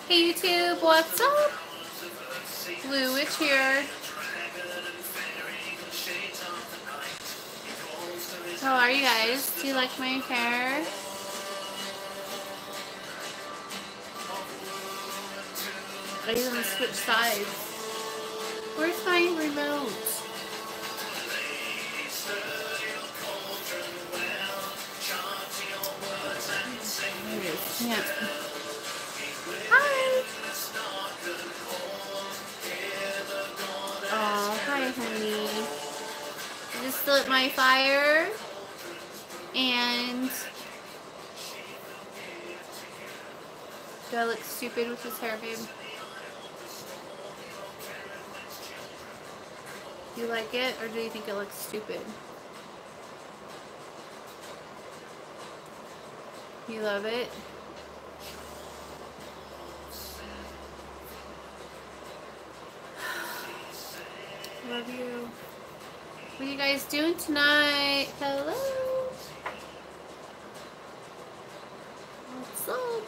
Hey YouTube, what's up? Blue Witch here. How are you guys? Do you like my hair? Are you gonna switch sides? Where's my remote? Can't. Hi! Oh, hi honey. I just lit my fire. And do I look stupid with this hair, babe? Do you like it, or do you think it looks stupid? You love it? Love you. What are you guys doing tonight? Hello? What's up?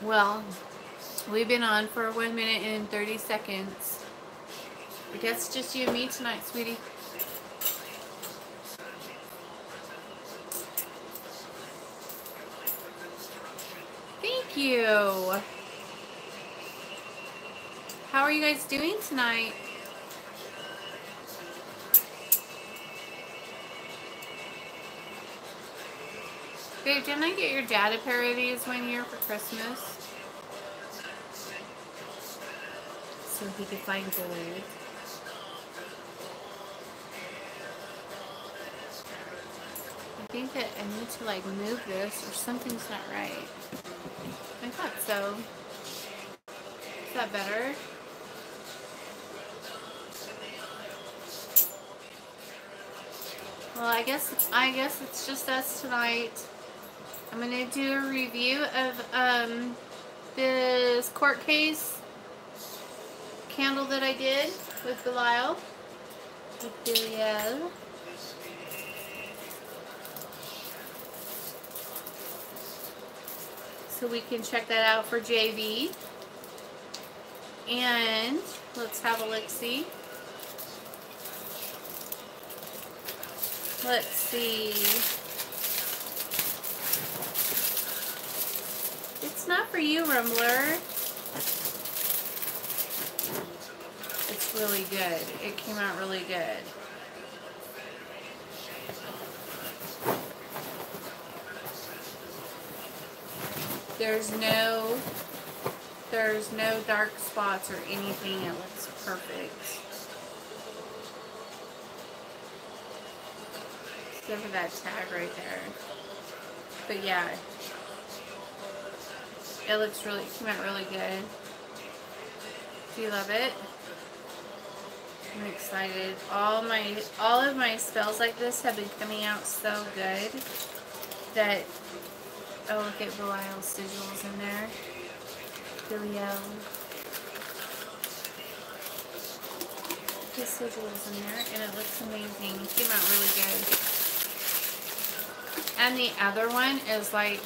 Well, we've been on for 1 minute and 30 seconds. I guess just you and me tonight, sweetie. Thank you. How are you guys doing tonight? Babe, didn't I get your dad a pair of these one year for Christmas? So he could find gold. I think that I need to like move this or something's not right. I thought so. Is that better? Well, I guess it's just us tonight. I'm gonna do a review of this court case candle that I did with Belial. With Belial. So we can check that out for JV. And let's have a look-see. Let's see. It's not for you, Rumbler. It's really good. It came out really good. There's no dark spots or anything. It looks perfect. Except for that tag right there. But yeah. It came out really good. Do you love it? I'm excited. All of my spells like this have been coming out so good that, oh, look at Belial's sigils in there. Belial. His sigils in there, and it looks amazing. It came out really good. And the other one is like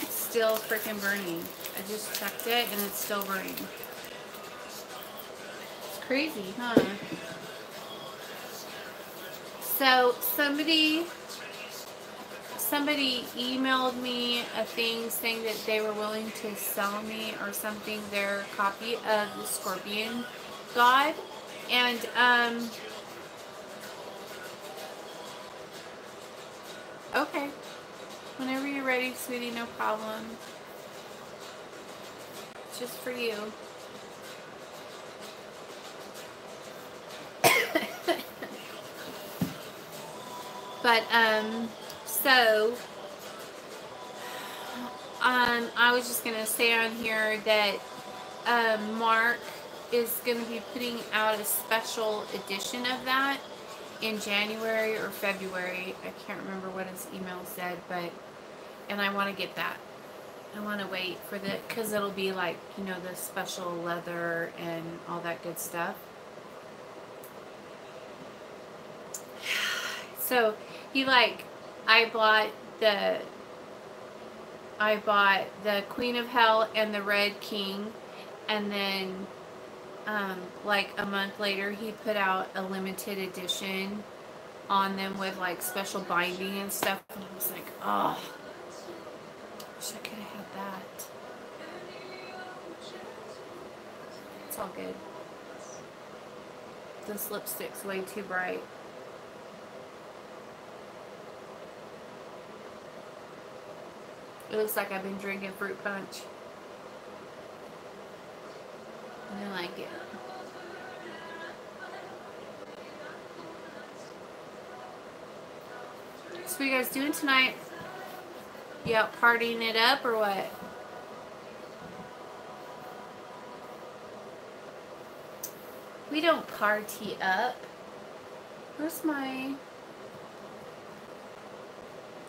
still freaking burning. I just checked it and it's still burning. It's crazy, huh? So somebody emailed me a thing saying that they were willing to sell me or something their copy of the Scorpion God, and okay, whenever you're ready, sweetie, no problem. It's just for you. But so I was just gonna say on here that Mark is gonna be putting out a special edition of that in January or February. I can't remember what his email said, and I want to get that. I want to wait for because it'll be like, you know, the special leather and all that good stuff. So he like, I bought the Queen of Hell and the Red King, and then like a month later he put out a limited edition on them with like special binding and stuff, and I was like, oh, wish I could have had that. It's all good. This lipstick's way too bright. It looks like I've been drinking fruit punch. I don't like it. So what are you guys doing tonight? You out partying it up or what? We don't party up. Where's my...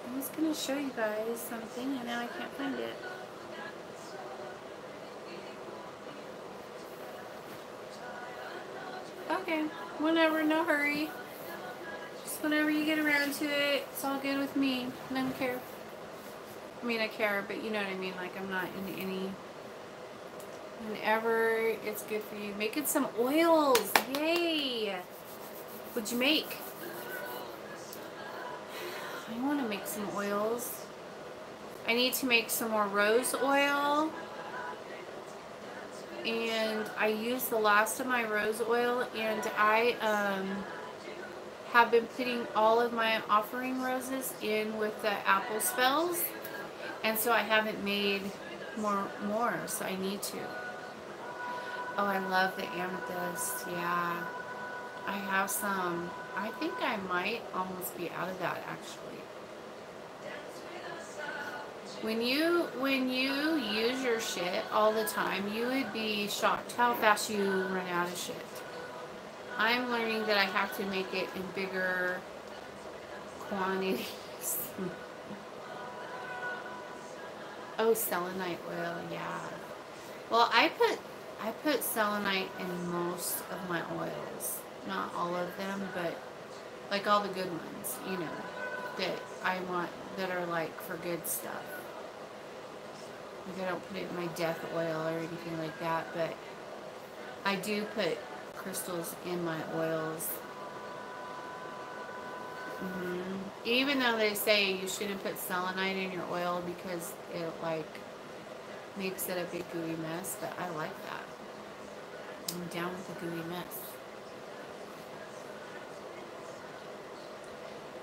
I was going to show you guys something and now I can't find it. Okay, whenever, no hurry. Just whenever you get around to it, it's all good with me. I don't care. I mean, I care, but you know what I mean. Like, I'm not in any... Whenever it's good for you. Making some oils. Yay! What'd you make? I want to make some oils. I need to make some more rose oil. And I used the last of my rose oil, and I have been putting all of my offering roses in with the apple spells, and so I haven't made more, so I need to. Oh, I love the amethyst. Yeah, I have some. I think I might almost be out of that actually. When you use your shit all the time, you would be shocked how fast you run out of shit. I'm learning that I have to make it in bigger quantities. Oh, selenite oil, yeah. Well, I put selenite in most of my oils. Not all of them, but like all the good ones, you know, that I want, that are like for good stuff. Like I don't put it in my death oil or anything like that, but I do put crystals in my oils. Even though they say you shouldn't put selenite in your oil because it like makes it a big gooey mess, but I like that. I'm down with the gooey mess.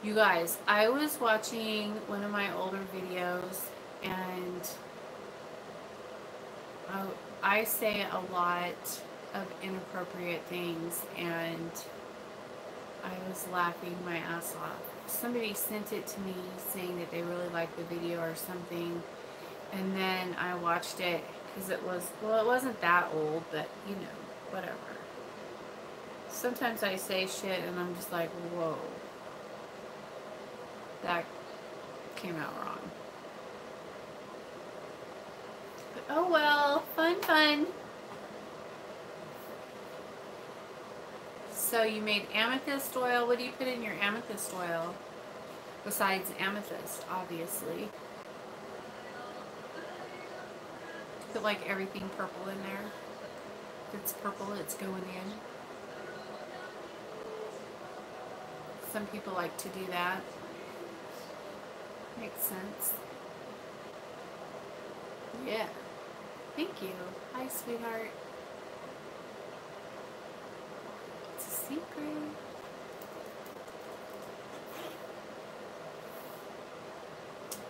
You guys, I was watching one of my older videos, and I say a lot of inappropriate things, and I was laughing my ass off. Somebody sent it to me saying that they really liked the video or something, and then I watched it because it was, well, it wasn't that old, but you know, whatever. Sometimes I say shit and I'm just like, whoa, that came out wrong. But oh well, fun. So you made amethyst oil. What do you put in your amethyst oil? Besides amethyst, obviously. Put like everything purple in there. If it's purple, it's going in. Some people like to do that. Makes sense. Yeah. Thank you. Hi, sweetheart. It's a secret.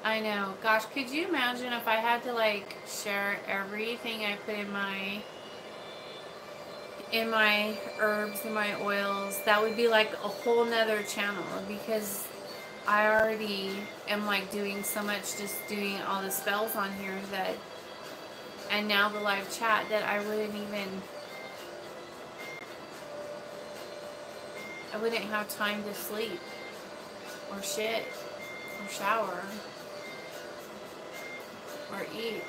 I know. Gosh, could you imagine if I had to like share everything I put in my herbs and my oils? That would be like a whole nother channel, because I already am like doing so much, just doing all the spells on here, that, and now the live chat, that I wouldn't have time to sleep or shit or shower or eat.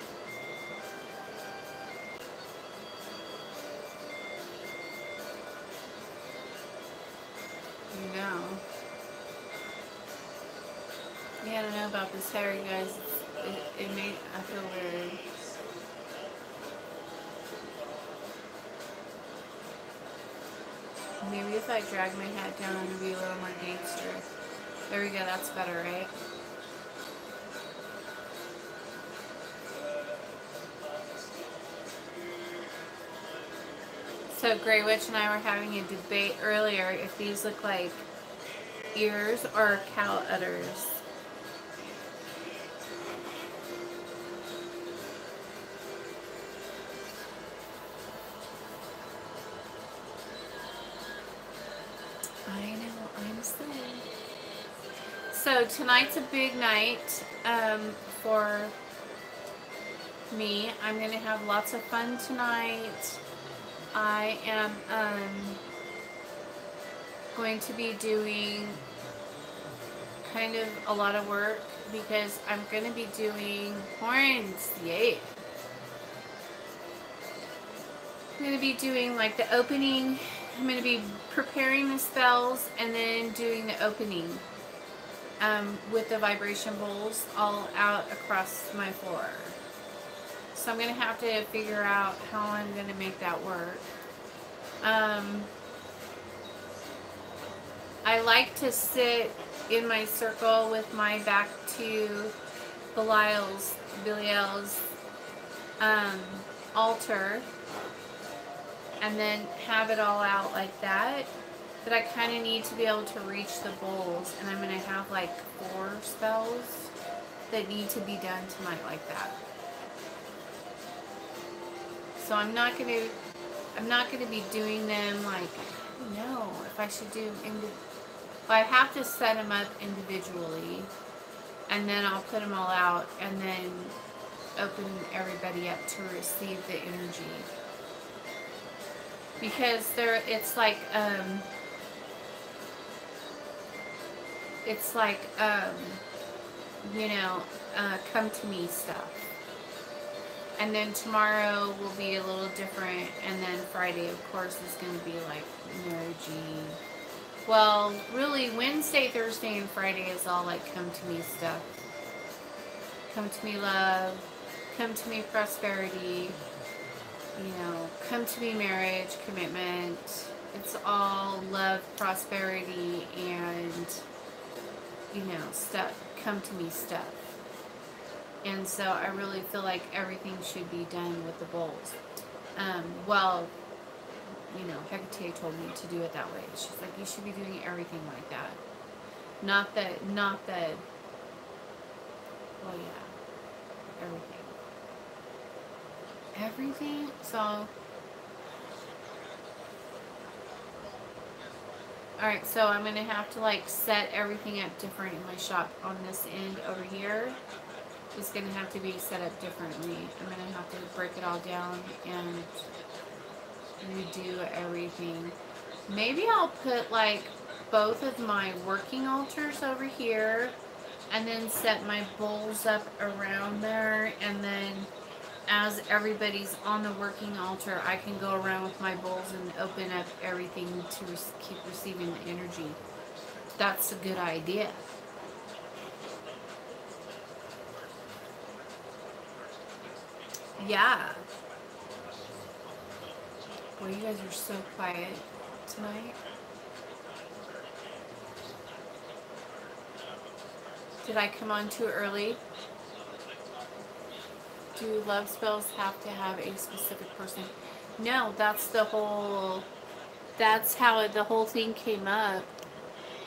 You know. about this hair, you guys. It made, I feel weird. Maybe if I drag my hat down, it'll be a little more gangster. There we go, that's better, right? So Grey Witch and I were having a debate earlier if these look like ears or cow udders. I know, I'm silly. So tonight's a big night for me. I'm going to have lots of fun tonight. I am going to be doing kind of a lot of work because I'm going to be doing horns. Yay! I'm going to be doing like the opening. I'm going to be preparing the spells and then doing the opening with the vibration bowls all out across my floor. So I'm going to have to figure out how I'm going to make that work. I like to sit in my circle with my back to Belial's altar and then have it all out like that. But I kind of need to be able to reach the bowls, and I'm going to have like 4 spells that need to be done tonight like that. So I'm not gonna be doing them like, I don't know if I should do I have to set them up individually, and then I'll put them all out, and then open everybody up to receive the energy. Because it's like you know, come to me stuff. And then tomorrow will be a little different, and then Friday, of course, is going to be like Mary G. Well, really, Wednesday, Thursday, and Friday is all like come to me stuff. Come to me love, come to me prosperity, you know, come to me marriage, commitment. It's all love, prosperity, and, you know, stuff. Come to me stuff. And so I really feel like everything should be done with the bowls. Well, you know, Hecate told me to do it that way. She's like, you should be doing everything like that. Not the, well, yeah, everything. Everything? So, alright, so I'm going to have to like set everything up different in my shop on this end over here. It's going to have to be set up differently. I'm going to have to break it all down and redo everything. Maybe I'll put like both of my working altars over here and then set my bowls up around there, and then as everybody's on the working altar, I can go around with my bowls and open up everything to keep receiving the energy. That's a good idea. Yeah. Boy, you guys are so quiet tonight. Did I come on too early? Do love spells have to have a specific person? No, that's the whole, that's how the whole thing came up.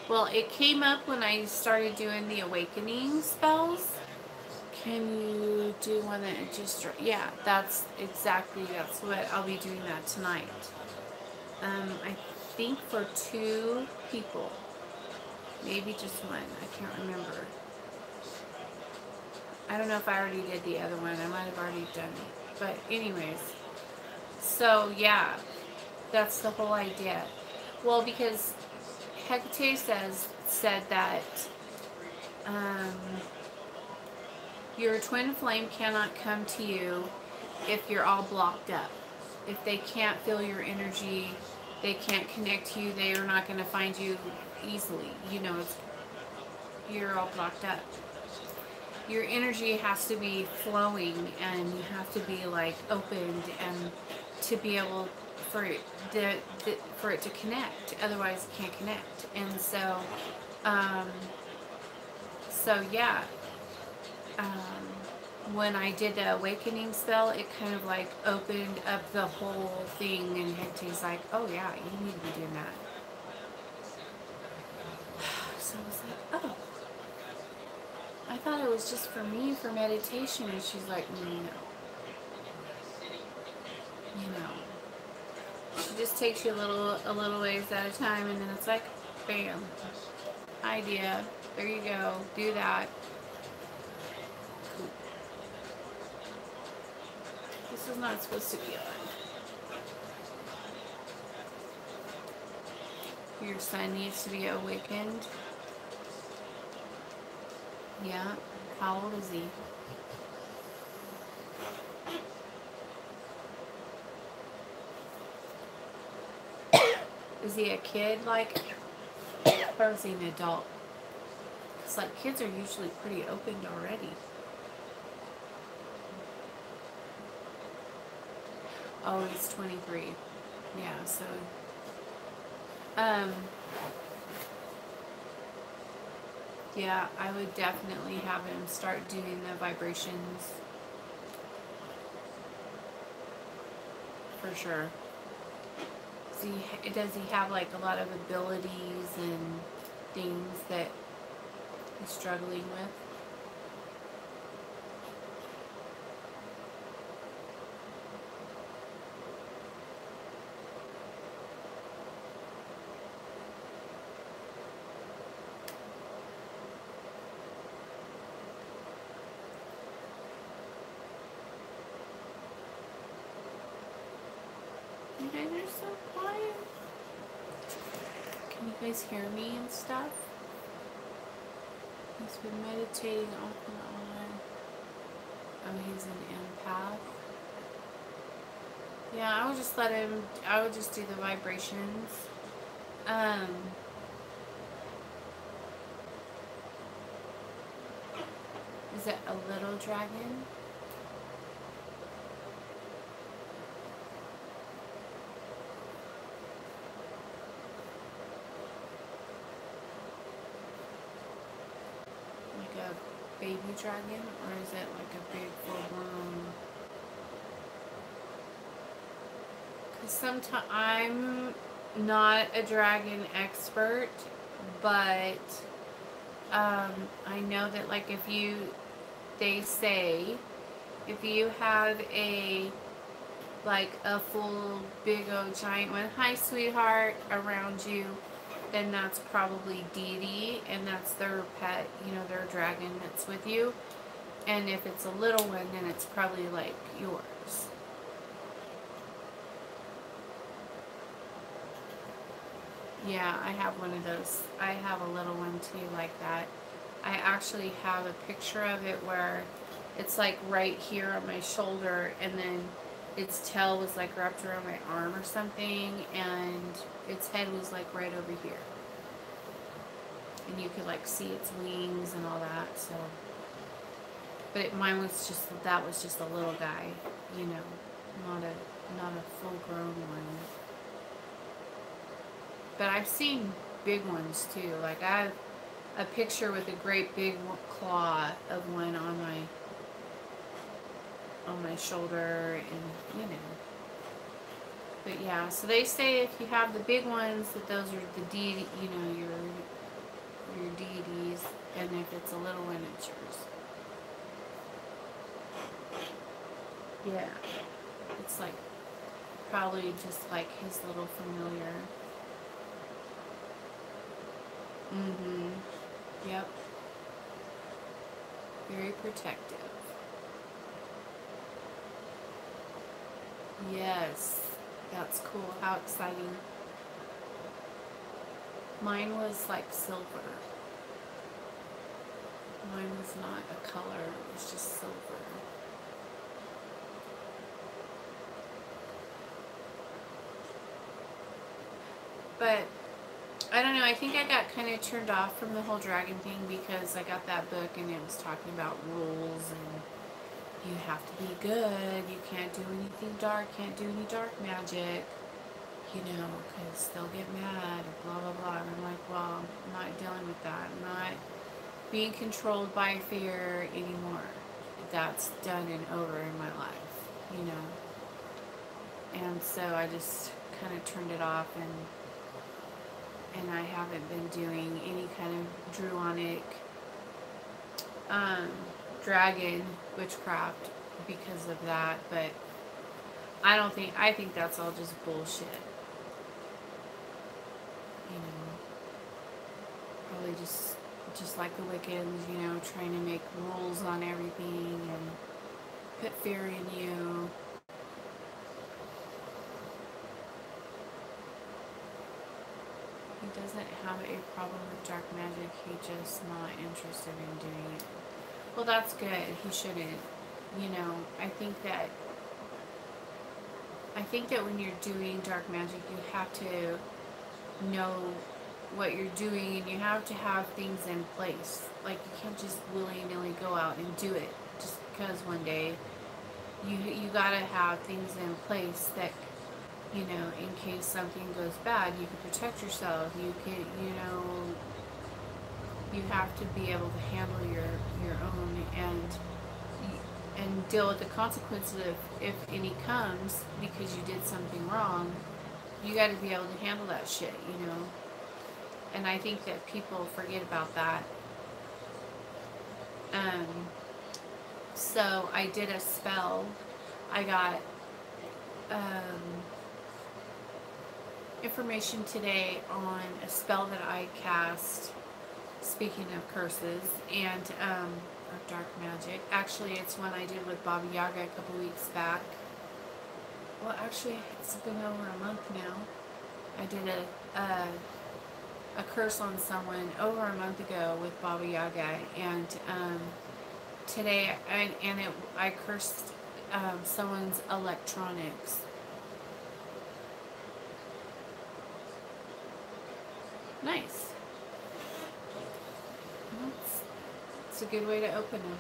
Well, it came up when I started doing the awakening spells. Can you do one that just, yeah, that's exactly, that's what I'll be doing that tonight. I think for 2 people, maybe just 1, I can't remember. I don't know if I already did the other one, I might have already done it, but anyways, so yeah, that's the whole idea. Well, because Hecate said that, your twin flame cannot come to you if you're all blocked up. If they can't feel your energy, they can't connect to you, they are not going to find you easily. You know, you're all blocked up. your energy has to be flowing, and you have to be like opened, and to be able for it for it to connect. Otherwise, it can't connect. And so, um, yeah. When I did the awakening spell, it kind of like opened up the whole thing, and Hector's like, "Oh yeah, you need to be doing that." So I was like, "Oh, I thought it was just for me for meditation," and she's like, "No, you know." She just takes you a little ways at a time, and then it's like, bam, idea. There you go. Do that. This is not supposed to be on. Your son needs to be awakened. Yeah. How old is he? Is he a kid, like, or is he an adult? It's like kids are usually pretty opened already. Oh, he's 23. Yeah, so, yeah, I would definitely have him start doing the vibrations. For sure. Does he have like a lot of abilities and things that he's struggling with? You guys are so quiet. Can you guys hear me and stuff? He's been meditating off and on. Oh, he's an empath. Yeah, I would just let him, I would just do the vibrations. Is it a little dragon? Like a baby dragon? Or is it like a big full-blown? Because sometimes I'm not a dragon expert, but I know that like if you, they say, if you have a like a full big old giant one, hi sweetheart, around you, then that's probably deity, and that's their pet, you know, their dragon that's with you. And if it's a little one, then it's probably like yours. Yeah, I have one of those. I have a little one too like that. I actually have a picture of it where it's like right here on my shoulder, and then its tail was like wrapped around my arm or something, and its head was like right over here. And you could like see its wings and all that, so. But mine was just, that was just a little guy, you know, not a full grown one. But I've seen big ones too. Like I have a picture with a great big claw of one on my shoulder, and you know. But yeah, so they say if you have the big ones, that those are the deity, you know, your deities, and if it's a little one, it's yours. Yeah, it's like probably just like his little familiar. Mm-hmm. Yep. Very protective. Yes. That's cool. How exciting. Mine was like silver. Mine was not a color. It was just silver. But I don't know, I think I got kind of turned off from the whole dragon thing because I got that book and it was talking about rules and you have to be good, you can't do anything dark, can't do any dark magic, you know, because they'll get mad, or blah, blah, blah. And I'm like, well, I'm not dealing with that. I'm not being controlled by fear anymore. That's done and over in my life, you know. And so I just kind of turned it off, and I haven't been doing any kind of Druonic dragon witchcraft because of that. But I think that's all just bullshit. You know, probably just like the Wiccans, you know, trying to make rules on everything and put fear in you. He doesn't have a problem with dark magic, he's just not interested in doing it. Well, that's good. He shouldn't. You know, I think that when you're doing dark magic, you have to know what you're doing, and you have to have things in place. Like, you can't just willy-nilly go out and do it just because one day. You gotta have things in place that, you know, in case something goes bad, you can protect yourself. You can, you know, you have to be able to handle your own and deal with the consequences if any comes because you did something wrong. You got to be able to handle that shit, you know. And I think that people forget about that. So I did a spell. I got information today on a spell that I cast, speaking of curses, and or dark magic. Actually, it's one I did with Baba Yaga a couple weeks back. Well, actually, it's been over a month now. I did a curse on someone over a month ago with Baba Yaga, and today I cursed someone's electronics. Nice. It's a good way to open them.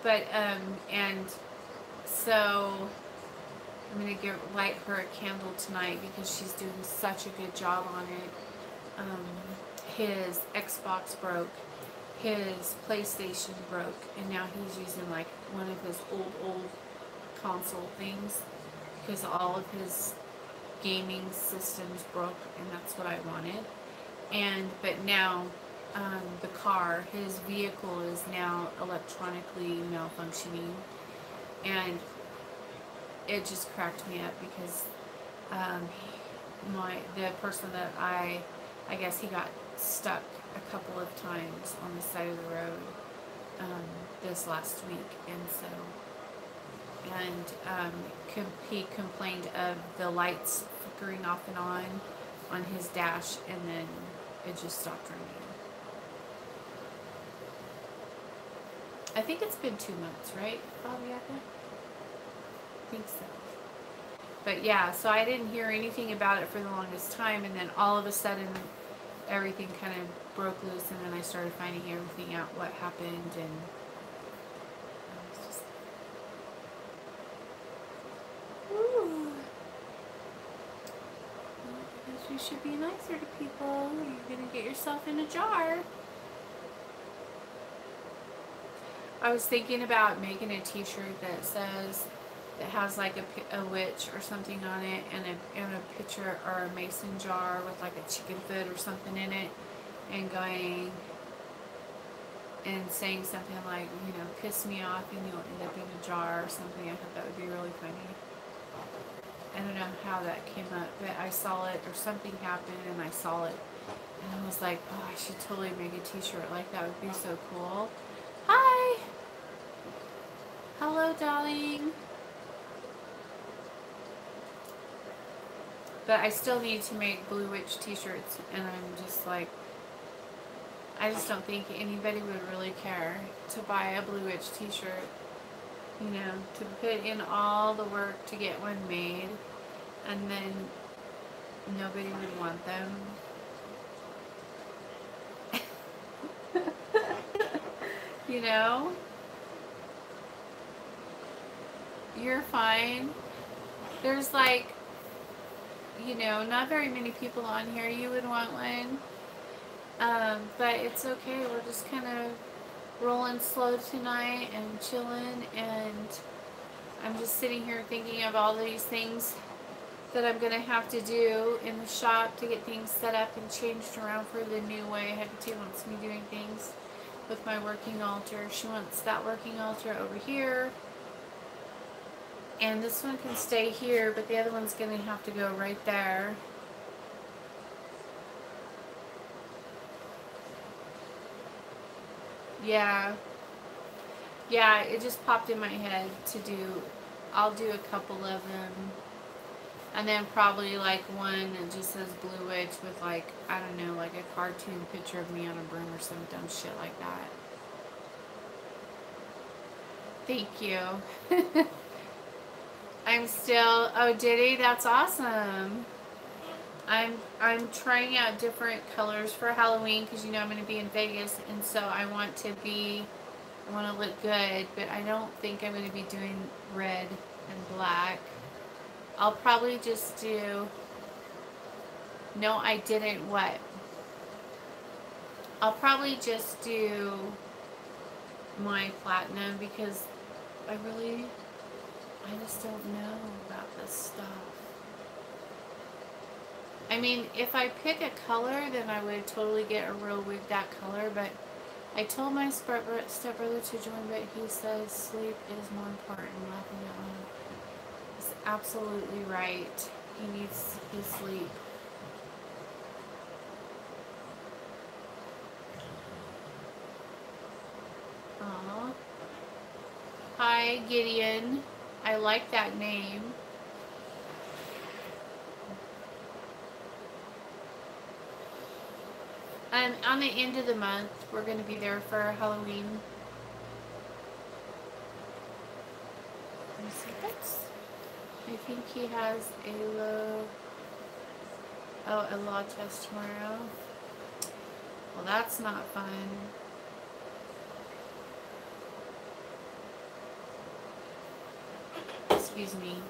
But and so I'm gonna light her a candle tonight because she's doing such a good job on it. His Xbox broke, his PlayStation broke, and now he's using like one of his old console things because all of his gaming systems broke, and that's what I wanted. But now the car, his vehicle is now electronically malfunctioning, and it just cracked me up because the person that I guess he got stuck a couple of times on the side of the road this last week, he complained of the lights flickering off and on his dash, and then it just stopped running. I think it's been 2 months, right, Bobby Yaga? I think so. But yeah, so I didn't hear anything about it for the longest time, and then all of a sudden everything kind of broke loose, and then I started finding everything out, what happened, and I was just, ooh. Well, you should be nicer to people. You're gonna get yourself in a jar. I was thinking about making a t-shirt that has like a witch or something on it, and a picture or a mason jar with like a chicken foot or something in it, and going and saying something like, you know, piss me off and you'll end up in a jar or something. I thought that would be really funny. I don't know how that came up, but I saw it, or something happened and I saw it, and I was like, oh, I should totally make a t-shirt like that. Would be so cool. Hi! Hello, darling. But I still need to make Blue Witch t-shirts, and I'm just like, I just don't think anybody would really care to buy a Blue Witch t-shirt, you know, to put in all the work to get one made, and then nobody would want them. You know? You're fine. There's like, you know, not very many people on here. You would want one. But it's okay. We're just kind of rolling slow tonight and chilling, and I'm just sitting here thinking of all these things that I'm going to have to do in the shop to get things set up and changed around for the new way Hecate wants me doing things with my working altar. She wants that working altar over here, and this one can stay here, but the other one's going to have to go right there. Yeah. Yeah, it just popped in my head to do, I'll do a couple of them. And then probably like one that just says Blue Witch with like, I don't know, like a cartoon picture of me on a broom or some dumb shit like that. Thank you. I'm still, oh, did he? That's awesome. I'm trying out different colors for Halloween because, you know, I'm going to be in Vegas, and so I want to look good, but I don't think I'm going to be doing red and black. I'll probably just do, no, I didn't, what? I'll probably just do my platinum because I just don't know about this stuff. I mean, if I pick a color, then I would totally get a real wig that color, but I told my stepbrother to join, but he says sleep is more important than laughing at home. He's absolutely right. He needs his sleep. Aww. Hi, Gideon. I like that name. On the end of the month, we're going to be there for Halloween. I think he has a law test tomorrow. Well, that's not fun. Excuse me.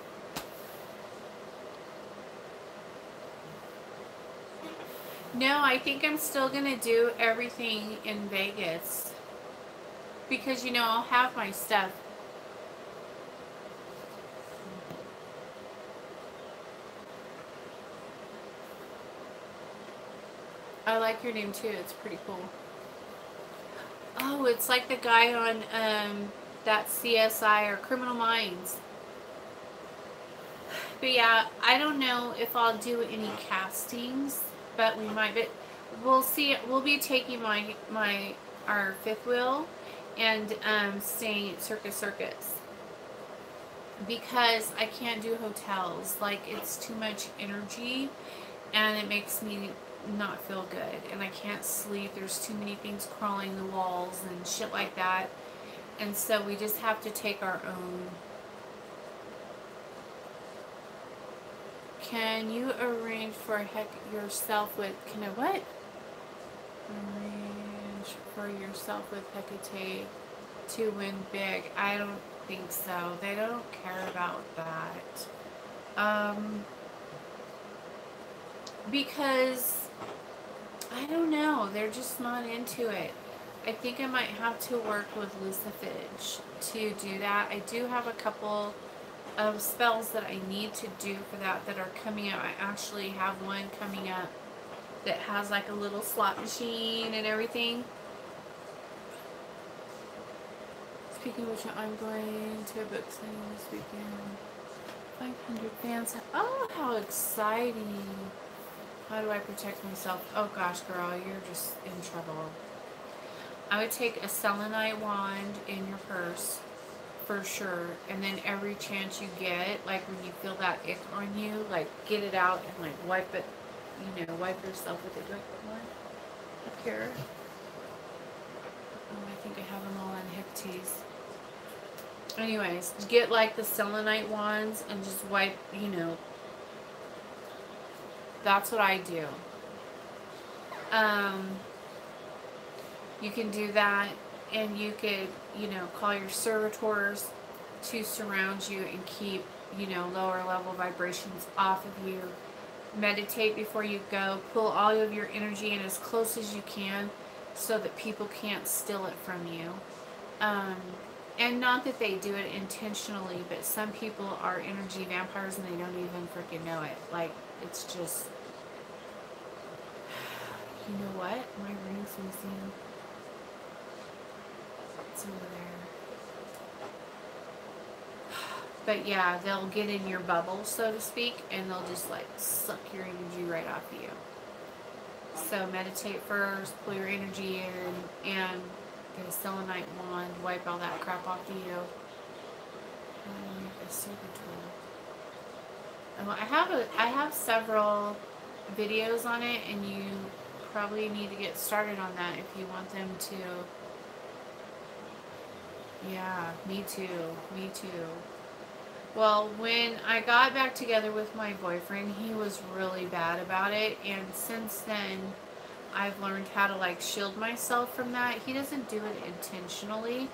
No, I think I'm still going to do everything in Vegas. Because, you know, I'll have my stuff. I like your name too. It's pretty cool. Oh, it's like the guy on that CSI or Criminal Minds. But yeah, I don't know if I'll do any castings, but we might. But we'll see. We'll be taking our fifth wheel and staying at Circus because I can't do hotels. Like, it's too much energy and it makes me not feel good, and I can't sleep. There's too many things crawling the walls and shit like that, and so we just have to take our own. Can you arrange for yourself with, can I what? Arrange for yourself with Hecate to win big. I don't think so. They don't care about that. Because, I don't know, they're just not into it. I think I might have to work with Lucifage to do that. I do have a couple of spells that I need to do for that are coming up. I actually have one coming up that has like a little slot machine and everything. Speaking of which, I'm going to a book signing this weekend. 500 fans. Oh, how exciting. How do I protect myself? Oh gosh, girl, you're just in trouble. I would take a selenite wand in your purse for sure, and then every chance you get, like when you feel that ick on you, like get it out and like wipe it, you know, wipe yourself with it. Do I put one up here? Oh, I think I have them all on Hecate's. Anyways, get like the selenite wands and just wipe, you know. That's what I do. You can do that, and you could, you know, call your servitors to surround you and keep, you know, lower level vibrations off of you. Meditate before you go. Pull all of your energy in as close as you can so that people can't steal it from you. And not that they do it intentionally, but some people are energy vampires and they don't even freaking know it. Like, it's just... You know what? My ring's missing. It's over there. But yeah, they'll get in your bubble, so to speak, and they'll just like suck your energy right off of you. So meditate first, pull your energy in, and get a selenite wand, wipe all that crap off of you. A silver tool. I have several videos on it, and you probably need to get started on that if you want them to. Yeah, me too. Me too. Well, when I got back together with my boyfriend, he was really bad about it, and since then I've learned how to like shield myself from that. He doesn't do it intentionally,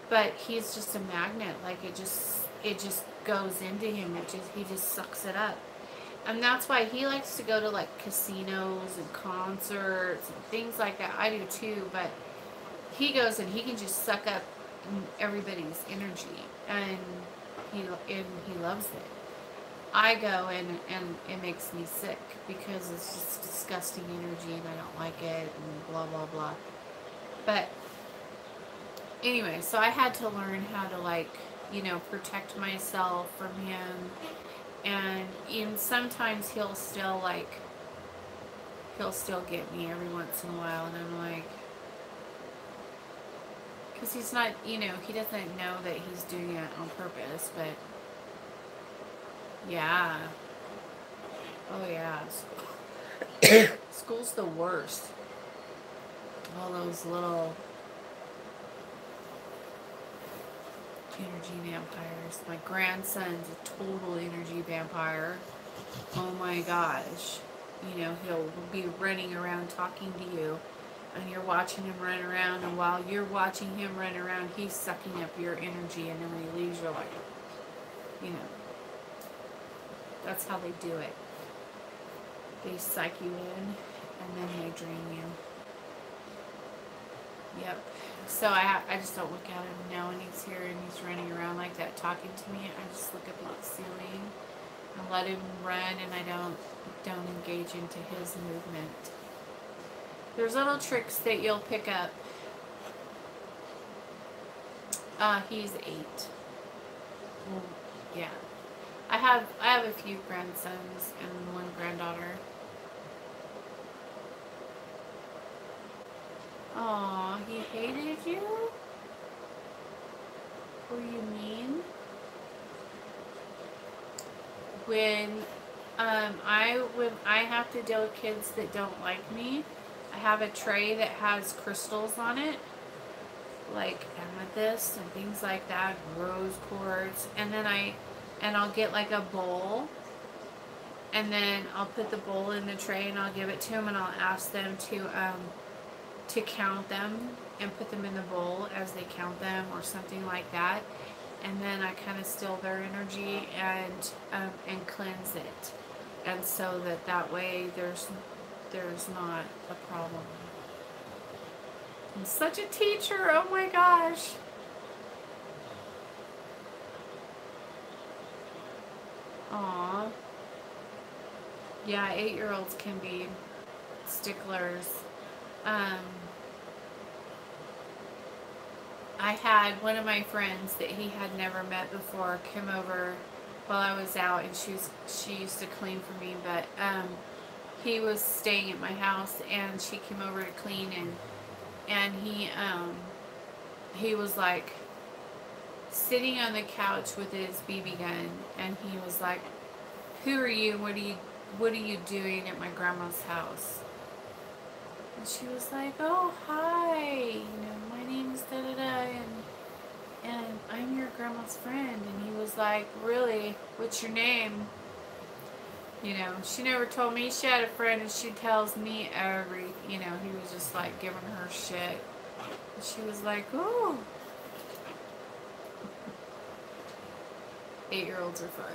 but he's just a magnet. Like it just goes into him. He just sucks it up. And that's why he likes to go to like casinos and concerts and things like that. I do too, but he goes and he can just suck up everybody's energy, and he loves it. I go and it makes me sick because it's just disgusting energy and I don't like it and blah blah blah. But anyway, so I had to learn how to, like, you know, protect myself from him. And even sometimes he'll still get me every once in a while, and I'm like, because he's not, you know, he doesn't know that he's doing it on purpose, but yeah. Oh yeah. School's the worst. All those little energy vampires. My grandson's a total energy vampire. Oh my gosh. You know, he'll be running around talking to you, and you're watching him run around, and while you're watching him run around, he's sucking up your energy, and then when he leaves, you're like, you know, that's how they do it. They psych you in, and then they drain you. Yep. So I just don't look at him now when he's here and he's running around like that talking to me. I just look up at the ceiling and let him run, and I don't engage into his movement. There's little tricks that you'll pick up. He's 8. Well, yeah. I have a few grandsons and one granddaughter. Aw, he hated you? Were you mean? When I have to deal with kids that don't like me, I have a tray that has crystals on it, like amethyst and things like that, rose quartz, and then I'll get like a bowl, and then I'll put the bowl in the tray and I'll give it to them, and I'll ask them to count them and put them in the bowl as they count them or something like that, and then I kind of steal their energy and cleanse it, and so that way there's not a problem. I'm such a teacher, oh my gosh. Aw. Yeah, 8-year-olds can be sticklers. I had one of my friends that he had never met before come over while I was out, and she used to clean for me, but he was staying at my house, and she came over to clean, and he was like sitting on the couch with his BB gun, and he was like, "Who are you? What are you doing at my grandma's house?" And she was like, "Oh, hi, you know, my name's da-da-da, and I'm your grandma's friend." And he was like, "Really? What's your name?" You know, she never told me she had a friend, and she tells me you know, he was just like giving her shit. She was like, oh. 8-year-olds are fun.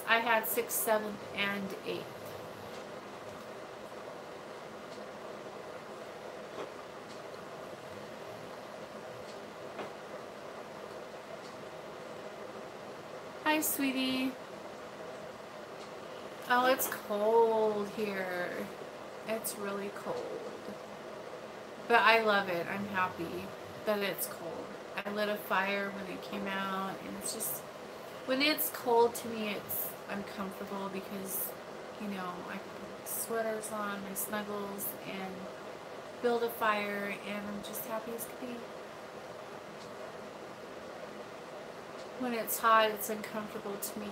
I had 6th, 7th, and 8th. Hi, sweetie. Oh, it's cold here. It's really cold. But I love it. I'm happy that it's cold. I lit a fire when it came out, and it's just, when it's cold to me, I'm comfortable because, you know, I put sweaters on, my snuggles, and build a fire, and I'm just happy as could be. When it's hot, it's uncomfortable to me.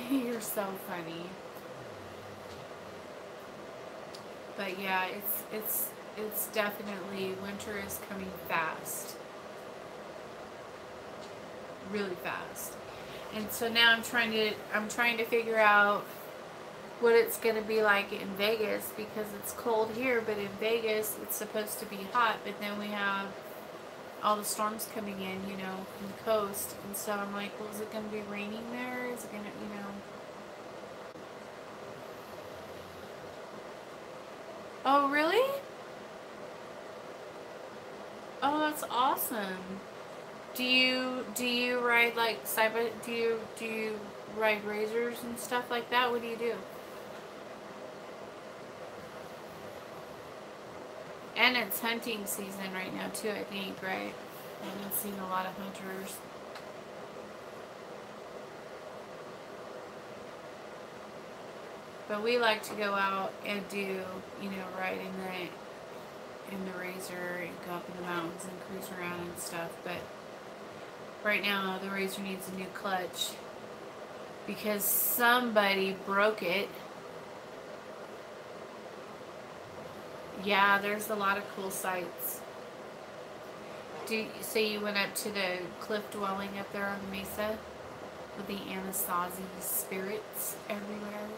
You're so funny. But yeah, it's definitely, winter is coming fast. Really fast. And so now I'm trying to figure out what it's going to be like in Vegas, because it's cold here, but in Vegas it's supposed to be hot, but then we have all the storms coming in, you know, from the coast. And so I'm like, well, is it going to be raining there? Is it going to, you know? Oh, really? Oh, that's awesome. Do you ride like do you ride razors and stuff like that? What do you do? And it's hunting season right now too, I think, right? I've been seeing a lot of hunters. But we like to go out and do, you know, ride in the razor and go up in the mountains and cruise around and stuff. But right now the razor needs a new clutch because somebody broke it. Yeah, there's a lot of cool sights. So you went up to the cliff dwelling up there on the mesa with the Anasazi spirits everywhere?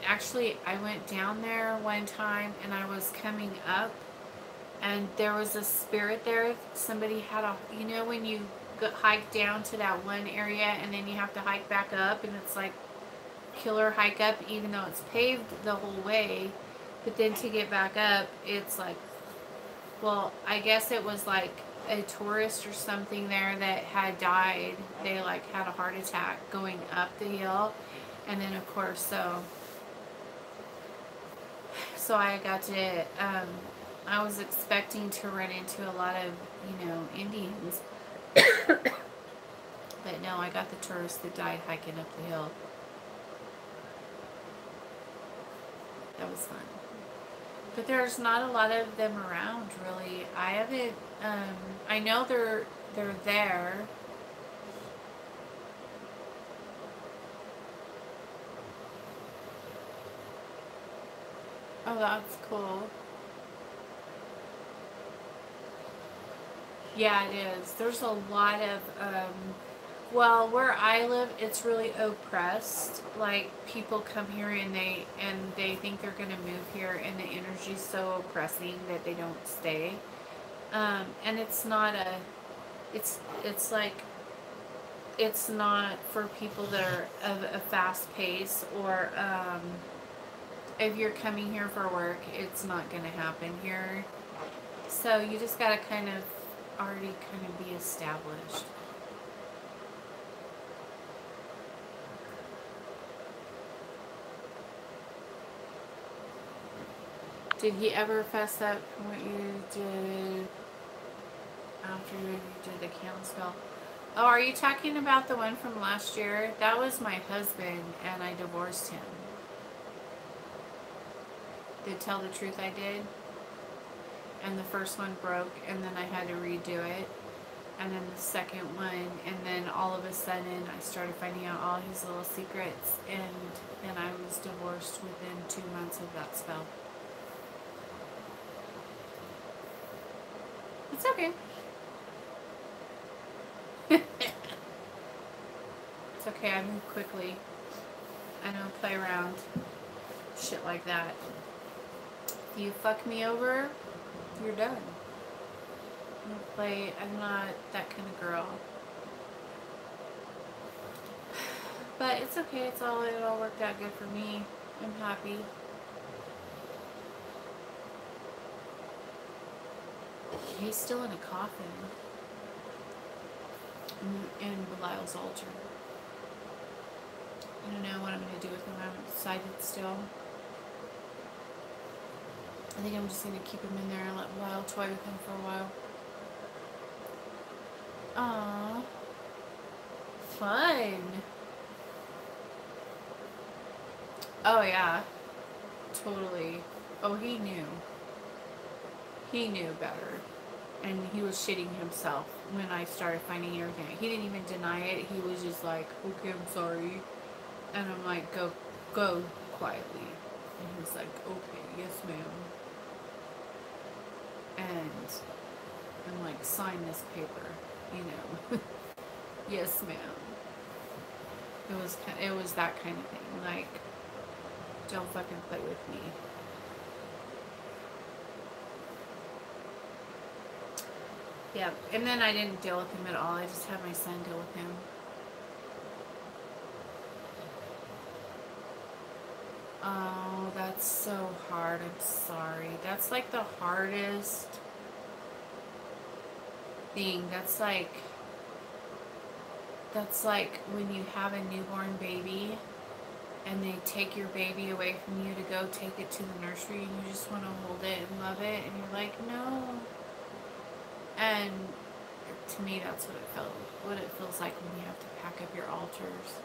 Actually, I went down there one time and I was coming up and there was a spirit there. Somebody had a, you know, when you hike down to that one area and then you have to hike back up, and it's like killer hike up even though it's paved the whole way, but then to get back up it's like, well, I guess it was like a tourist or something there that had died. They like had a heart attack going up the hill, and then of course so I got to I was expecting to run into a lot of, you know, Indians. But no, I got the tourist that died hiking up the hill. That was fun. But there's not a lot of them around, really. I haven't, I know they're there. Oh, that's cool. Yeah, it is. There's a lot of, well, where I live, it's really oppressed. Like, people come here and they think they're gonna move here, and the energy's so oppressing that they don't stay. And it's not a, it's like, it's not for people that are of a fast pace, or if you're coming here for work, it's not gonna happen here. So you just gotta kind of already kind of be established. Did he ever fess up what you did after you did the candle spell? Oh, are you talking about the one from last year? That was my husband, and I divorced him. To tell the truth, I did. And the first one broke, and then I had to redo it. And then the second one, and then all of a sudden I started finding out all his little secrets, and I was divorced within 2 months of that spell. It's okay. okay. I move quickly. I don't play around. Shit like that. If you fuck me over, you're done. I'm not that kind of girl. But it's okay. It all worked out good for me. I'm happy. He's still in a coffin in Belial's altar. I don't know what I'm going to do with him. I haven't decided still. I think I'm just going to keep him in there and let Belial toy with him for a while. Aww. Fun. Oh, yeah. Totally. Oh, he knew. He knew better. And he was shitting himself when I started finding everything. He didn't even deny it. He was just like, okay, I'm sorry. And I'm like, go quietly. And he's like, okay, yes, ma'am. And I'm like, sign this paper, you know. Yes, ma'am. It was that kind of thing. Like, don't fucking play with me. Yeah, and then I didn't deal with him at all. I just had my son deal with him. Oh, that's so hard. I'm sorry. That's like the hardest thing. That's like when you have a newborn baby and they take your baby away from you to go take it to the nursery and you just want to hold it and love it and you're like, no. And to me, that's what it feels like when you have to pack up your altars.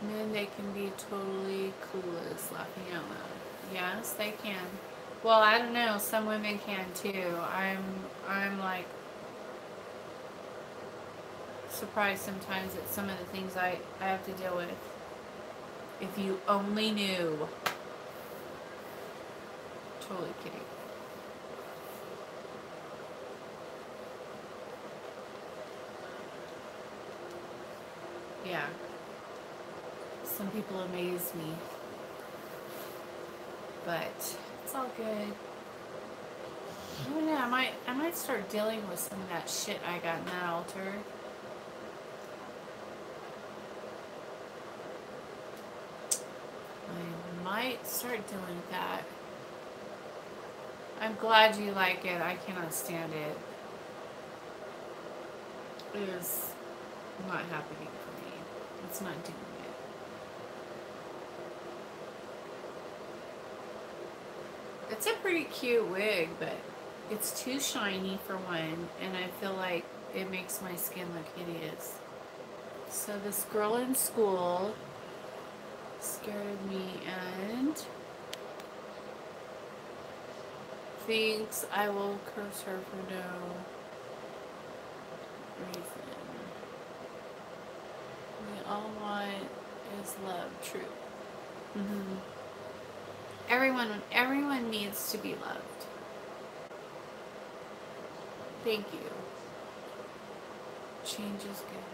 And then they can be totally clueless, laughing out loud. Yes, they can. Well, I don't know. Some women can too. I'm like surprised sometimes at some of the things I have to deal with. If you only knew. Totally kidding. Yeah. Some people amaze me. But it's all good. I don't know, I might start dealing with some of that shit I got in that altar. I might start dealing with that. I'm glad you like it. I cannot stand it. It is not happening for me. It's not doing it. It's a pretty cute wig, but it's too shiny for one, and I feel like it makes my skin look hideous. So this girl in school scared me and thinks I will curse her for no reason. We all want is love, true. Everyone needs to be loved. Thank you. Change is good.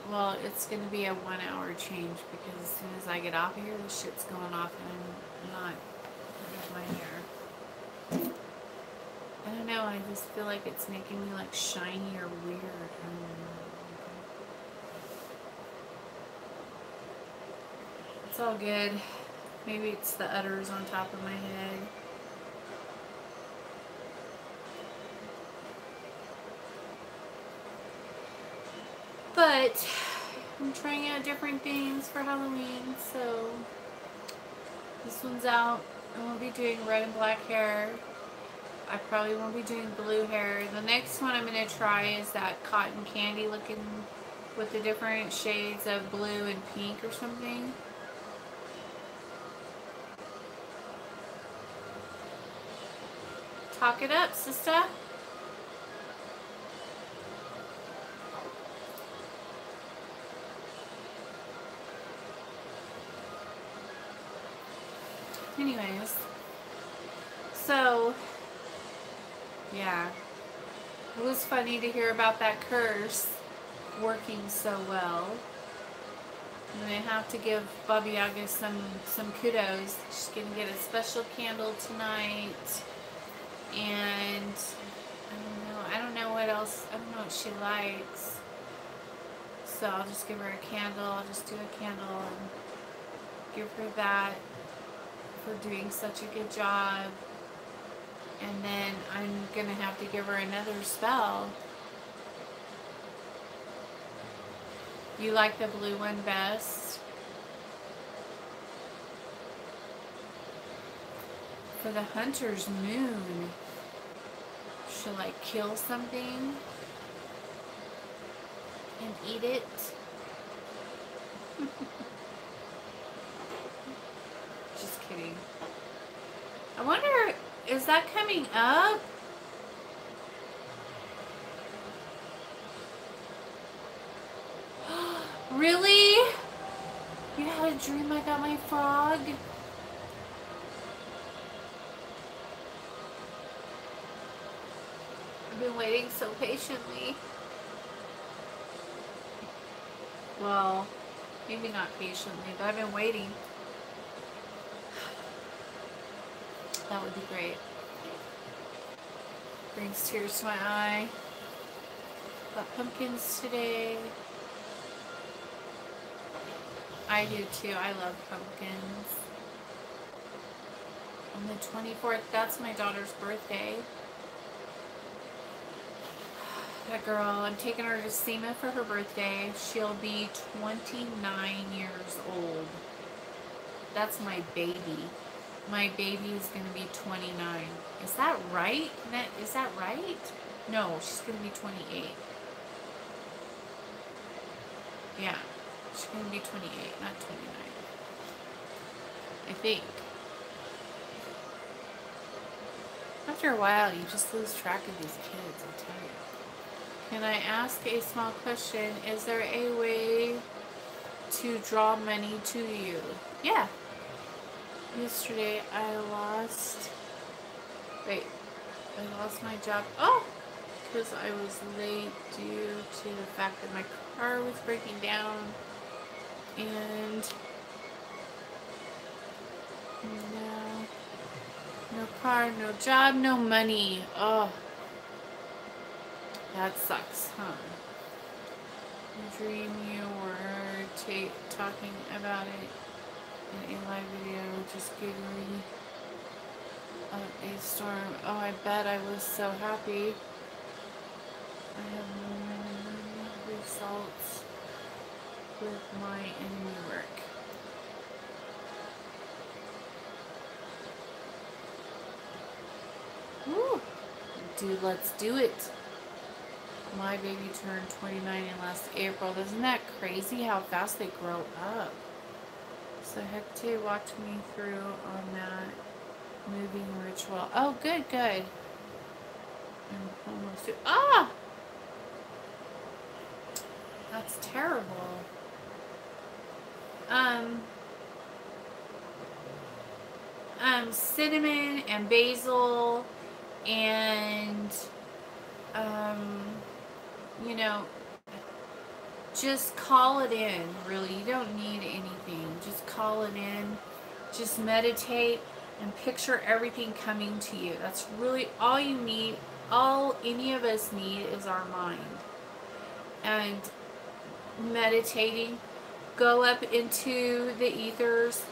Well, it's going to be a 1 hour change because as soon as I get off of here, the shit's going off and I'm not with my hair. I don't know, I just feel like it's making me like shiny or weird. I don't know. It's all good. Maybe it's the udders on top of my head. But I'm trying out different themes for Halloween, so this one's out. I won't be doing red and black hair. I probably won't be doing blue hair. The next one I'm going to try is that cotton candy looking with the different shades of blue and pink or something. Talk it up, sister. Anyways, so yeah, It was funny to hear about that curse working so well. And I have to give Baba Yaga some kudos. She's going to get a special candle tonight. And I don't know what else. I don't know what she likes. So I'll just give her a candle. I'll just do a candle and give her that for doing such a good job. And then I'm going to have to give her another spell. You like the blue one best? For the Hunter's Moon, she'll like kill something and eat it. Just kidding. I wonder, is that coming up? Really? You had a dream I got my frog? I've been waiting so patiently. Well, maybe not patiently, but I've been waiting. That would be great. Brings tears to my eye. Got pumpkins today. I do too. I love pumpkins. On the 24th, that's my daughter's birthday. That girl, I'm taking her to SEMA for her birthday. She'll be 29 years old. That's my baby. My baby is going to be 29. Is that right? Is that right? No, she's going to be 28. Yeah. She's going to be 28, not 29. I think. After a while, you just lose track of these kids, I'll tell you. Can I ask a small question? Is there a way to draw money to you? Yeah. Yesterday, I lost my job. Oh! Because I was late due to the fact that my car was breaking down. And no car, no job, no money. Oh, that sucks, huh? I dream you were talking about it in a live video, just giggling of a storm. Oh, I bet I was so happy. I have no results with my enemy work. Woo! Dude, let's do it. My baby turned 29 in last April. Isn't that crazy how fast they grow up? So Hecate walked me through on that moving ritual. Oh, good, good. I'm almost to, ah! That's terrible. Cinnamon and basil and you know, just call it in, really. You don't need anything. Just call it in. Just meditate and picture everything coming to you. That's really all you need. All any of us need is our mind. And meditating, go up into the ethers,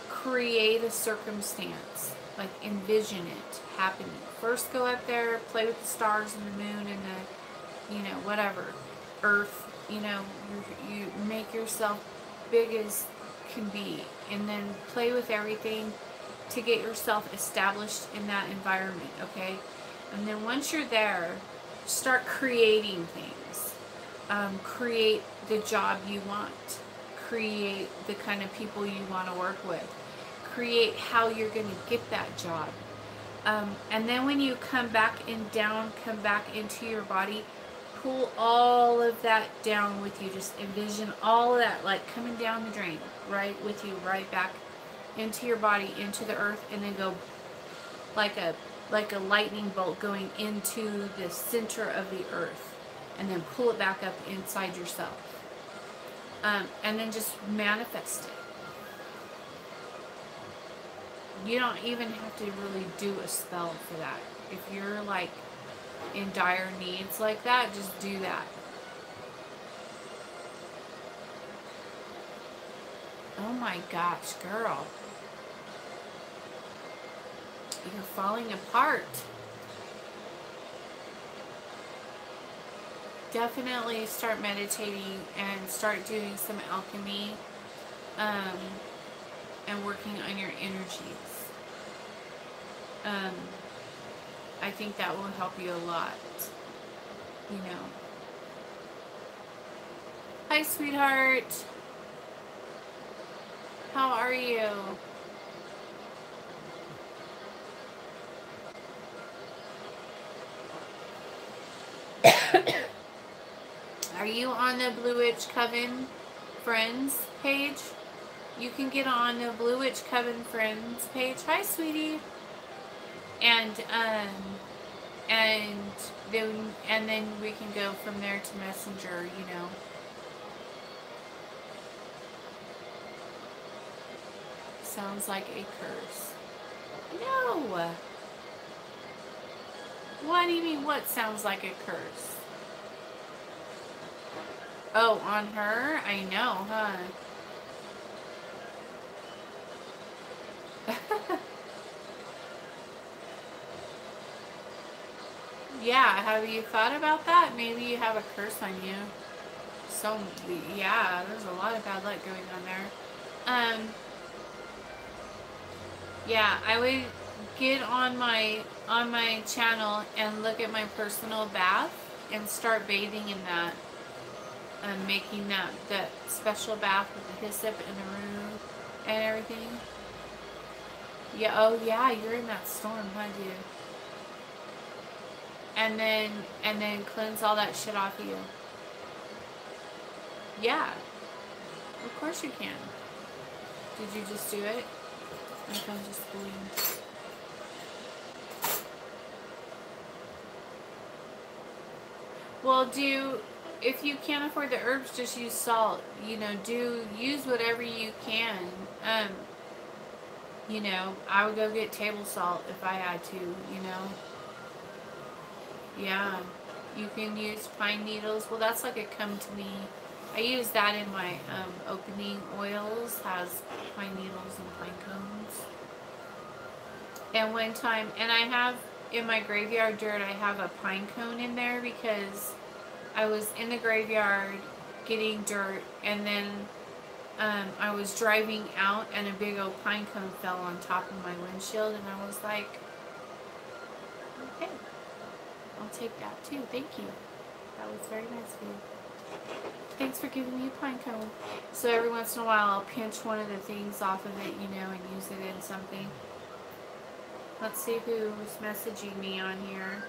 create a circumstance, like envision it happening. First go up there, play with the stars and the moon and the, you know, whatever, earth, you know, you make yourself big as can be, and then play with everything to get yourself established in that environment, okay? And then once you're there, start creating things. Create the job you want. Create the kind of people you want to work with. Create how you're going to get that job. And then when you come back into your body, pull all of that down with you. Just envision all of that like coming down the drain, right with you, right back into your body, into the earth, and then go like like a lightning bolt going into the center of the earth, and then pull it back up inside yourself. And then just manifest it. You don't even have to really do a spell for that. If you're like in dire needs like that, just do that. Oh my gosh, girl. You're falling apart. Definitely start meditating and start doing some alchemy and working on your energies. I think that will help you a lot, you know. Hi, sweetheart. How are you? Are you on the Blue Witch Coven Friends page? You can get on the Blue Witch Coven Friends page. Hi, sweetie. And then we can go from there to Messenger, you know. Sounds like a curse. No. What do you mean, what sounds like a curse? Oh, on her? I know, huh? Yeah, have you thought about that? Maybe you have a curse on you. So, yeah, there's a lot of bad luck going on there. Yeah, I would get on my channel and look at my personal bath and start bathing in that. Making that special bath with the hyssop and the room and everything. Yeah, oh yeah, you're in that storm, huh, dude? And then cleanse all that shit off of you. Yeah. Of course you can. Did you just do it? My phone just blew. Well, if you can't afford the herbs, just use salt. You know, use whatever you can. You know, I would go get table salt if I had to, you know. Yeah. You can use pine needles. Well, that's like a come to me. I use that in my opening oils. Has pine needles and pine cones. And one time, and I have in my graveyard dirt, I have a pine cone in there because I was in the graveyard getting dirt, and then I was driving out and a big old pine cone fell on top of my windshield, and I was like, okay, I'll take that too. Thank you. That was very nice of you. Thanks for giving me a pine cone. So every once in a while I'll pinch one of the things off of it, you know, and use it in something. Let's see who's messaging me on here.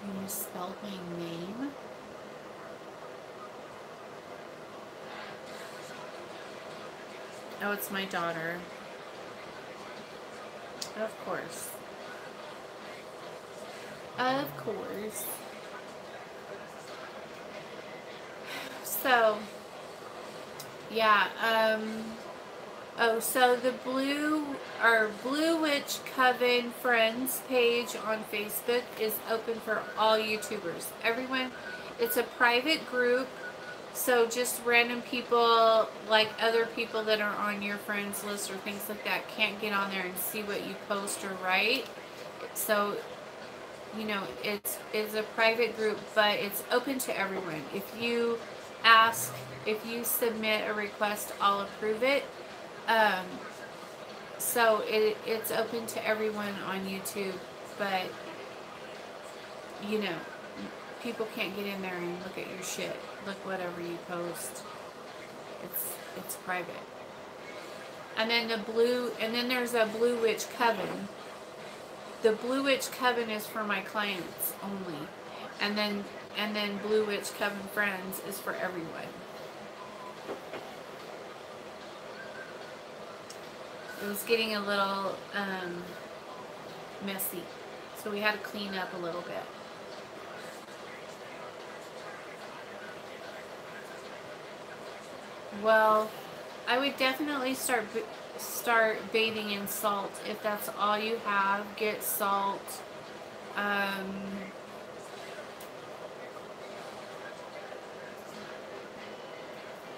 You misspelled my name? Oh, it's my daughter. Of course. Of course. So, yeah, oh, so the Blue Witch Coven Friends page on Facebook is open for all YouTubers. Everyone, it's a private group, so just random people, like other people that are on your friends list or things like that, can't get on there and see what you post or write. So, you know, it's a private group, but it's open to everyone. If you ask, if you submit a request, I'll approve it. So it's open to everyone on YouTube, but you know, people can't get in there and look at your shit, look whatever you post. It's private. And then there's a Blue Witch Coven. The Blue Witch Coven is for my clients only, and then Blue Witch Coven Friends is for everyone. It was getting a little messy. So we had to clean up a little bit. Well, I would definitely start bathing in salt. If that's all you have, get salt.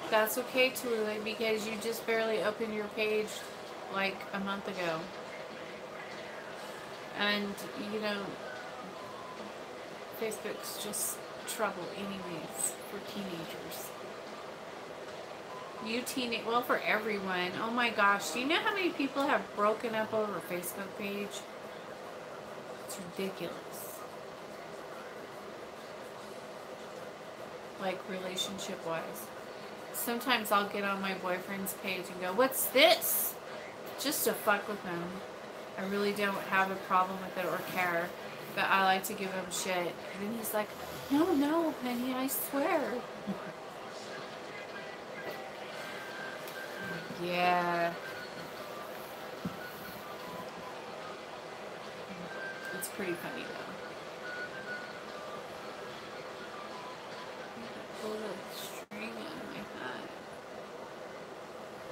That's okay, Tallulah, because you just barely opened your page like a month ago. And, you know, Facebook's just trouble anyways for teenagers. Well, for everyone. Oh my gosh, do you know how many people have broken up over a Facebook page? It's ridiculous. Like, relationship-wise. Sometimes I'll get on my boyfriend's page and go, what's this? Just to fuck with him. I really don't have a problem with it or care, but I like to give him shit. And then he's like, no, honey, I swear. Yeah. It's pretty funny though. Pull the string out of my hat.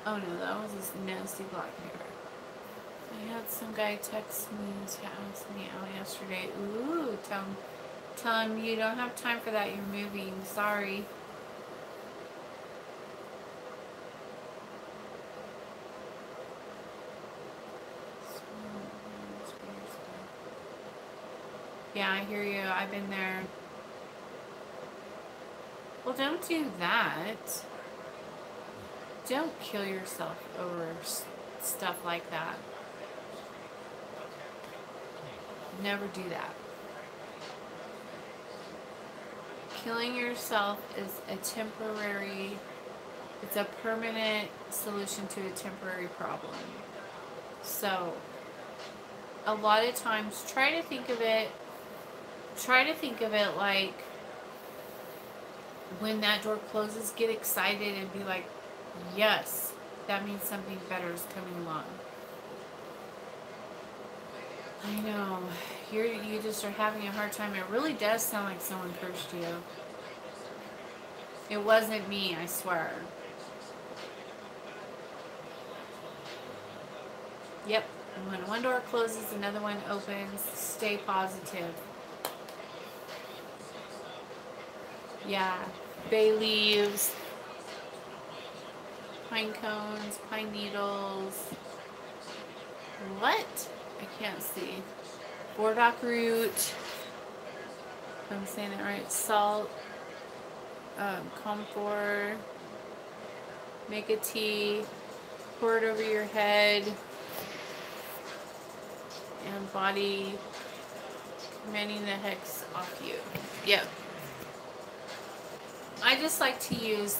Oh no, that was this nasty black hair. I had some guy text me to ask me out yesterday. Ooh, tell him you don't have time for that. You're moving. Sorry. Yeah, I hear you. I've been there. Well, don't do that. Don't kill yourself over stuff like that. Never do that. Killing yourself is it's a permanent solution to a temporary problem. So, a lot of times, try to think of it like, when that door closes, get excited and be like, yes, that means something better is coming along. I know, you just are having a hard time. It really does sound like someone cursed you. It wasn't me, I swear. Yep, when one door closes, another one opens. Stay positive. Yeah, bay leaves, pine cones, pine needles. What? I can't see. Burdock root. If I'm saying that right. Salt. Camphor. Make a tea. Pour it over your head and body, commanding the hex off you. Yep. I just like to use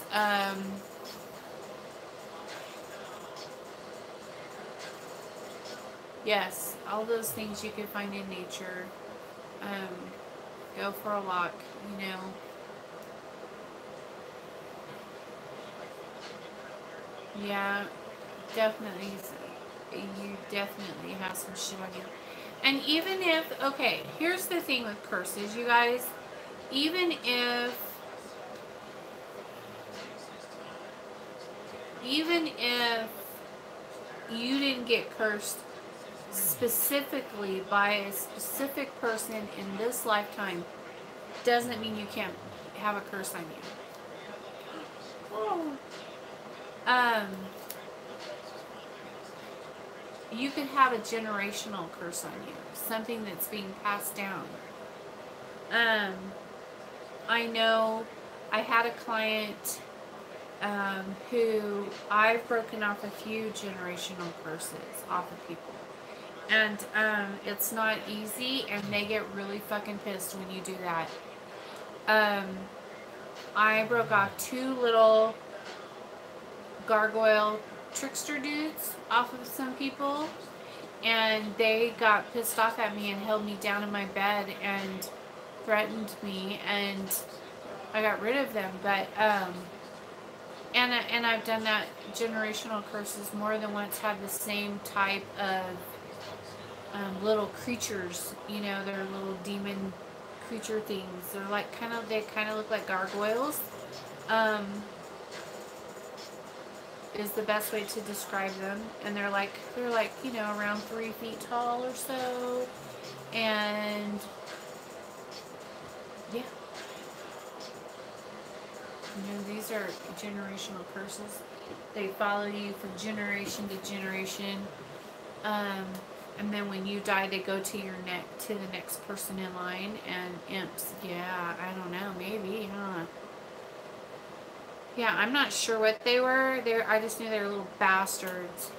yes, all those things you can find in nature. Go for a walk, you know. Yeah, definitely. You definitely have some shit on you. And even if, okay, here's the thing with curses, you guys. Even if you didn't get cursed specifically by a specific person in this lifetime, doesn't mean you can't have a curse on you. You could have a generational curse on you, something that's being passed down. I know I had a client who I've broken off a few generational curses off of people. And it's not easy, and they get really fucking pissed when you do that. I broke off 2 little gargoyle trickster dudes off of some people, and they got pissed off at me and held me down in my bed and threatened me, and I got rid of them. But And I've done that generational curses more than once. Have the same type of little creatures. You know, they're little demon creature things. They're like they kind of look like gargoyles. Um, is the best way to describe them. And they're like you know, around 3 feet tall or so. And yeah, you know, these are generational curses. They follow you from generation to generation. Um, and then when you die, they go to your neck to the next person in line. And imps, yeah, I don't know, maybe, huh? Yeah, I'm not sure what they were. I just knew they were little bastards,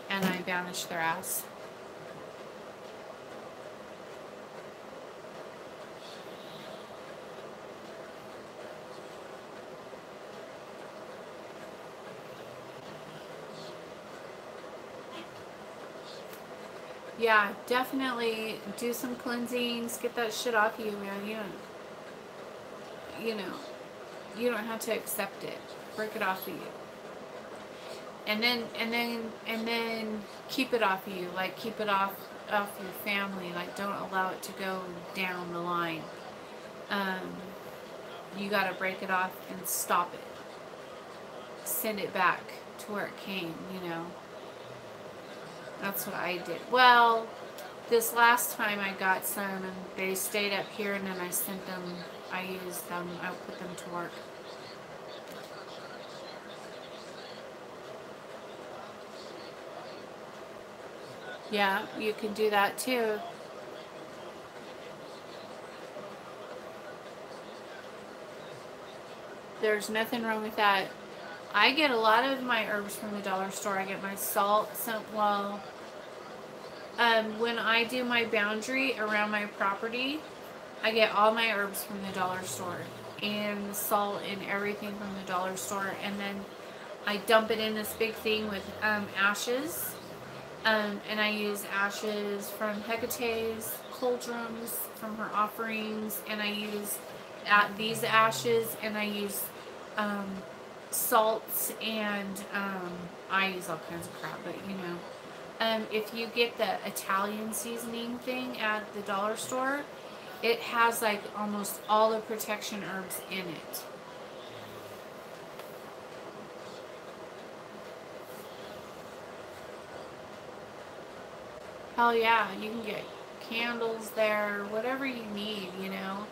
and I banished their ass. Yeah, definitely do some cleansings. Get that shit off you, man. You know, you don't have to accept it. Break it off of you. And then keep it off of you. Like, keep it off your family. Like, don't allow it to go down the line. Um, you gotta break it off and stop it. Send it back to where it came, you know. That's what I did. Well, this last time I got some and they stayed up here, and then I sent them, I used them, I put them to work. Yeah, you can do that too. There's nothing wrong with that. I get a lot of my herbs from the dollar store. I get my salt, when I do my boundary around my property, I get all my herbs from the dollar store, and the salt and everything from the dollar store, and then I dump it in this big thing with ashes, and I use ashes from Hecate's cauldrons from her offerings, and I use these ashes, and I use salts, and I use all kinds of crap, but you know. If you get the Italian seasoning thing at the dollar store, it has like almost all the protection herbs in it. Hell yeah, you can get candles there, whatever you need, you know.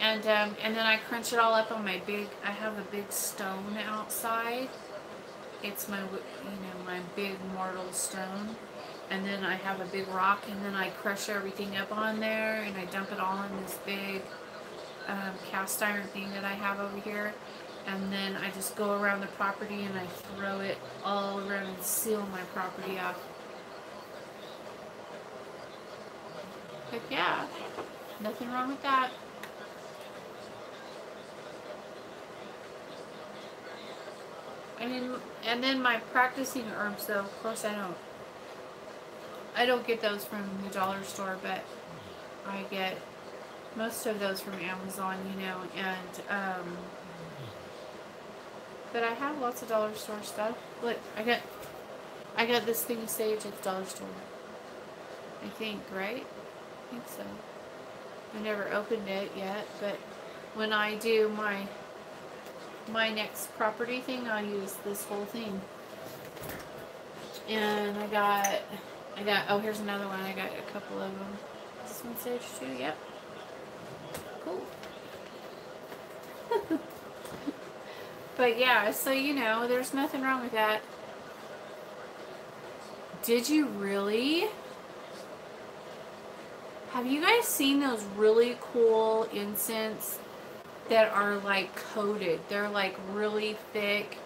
And then I crunch it all up on my I have a big stone outside. It's my, my big mortal stone. And then I have a big rock, and then I crush everything up on there, and I dump it all in this big cast iron thing that I have over here. And then I just go around the property and I throw it all around and seal my property off. But yeah, nothing wrong with that. I mean, and then my practicing herbs, though, of course I don't get those from the dollar store, but I get most of those from Amazon, you know, and but I have lots of dollar store stuff. Look, I got this thing of sage at the dollar store. I think, right? I think so. I never opened it yet, but when I do my next property thing, I'll use this whole thing. And I got, oh, here's another one. I got a couple of them. Is this one sage too? Yep. Cool. But yeah, so you know, there's nothing wrong with that. Did you really? Have you guys seen those really cool incense that are like coated? They're like really thick.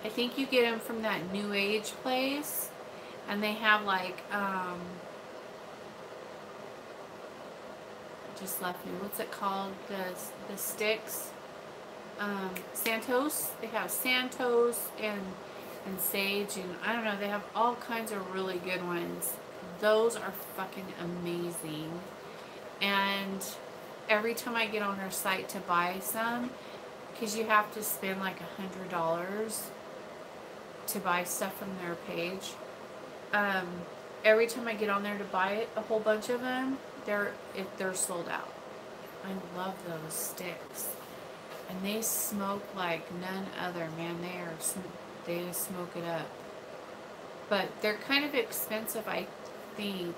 I think you get them from that New Age place, and they have like just left me. What's it called? The sticks. Santos. They have Santos and sage, and I don't know. They have all kinds of really good ones. Those are fucking amazing. And every time I get on their site to buy some, because you have to spend like $100 to buy stuff from their page. Every time I get on there to buy it, a whole bunch of them, they're sold out. I love those sticks, and they smoke like none other. Man, they smoke it up. But they're kind of expensive, I think.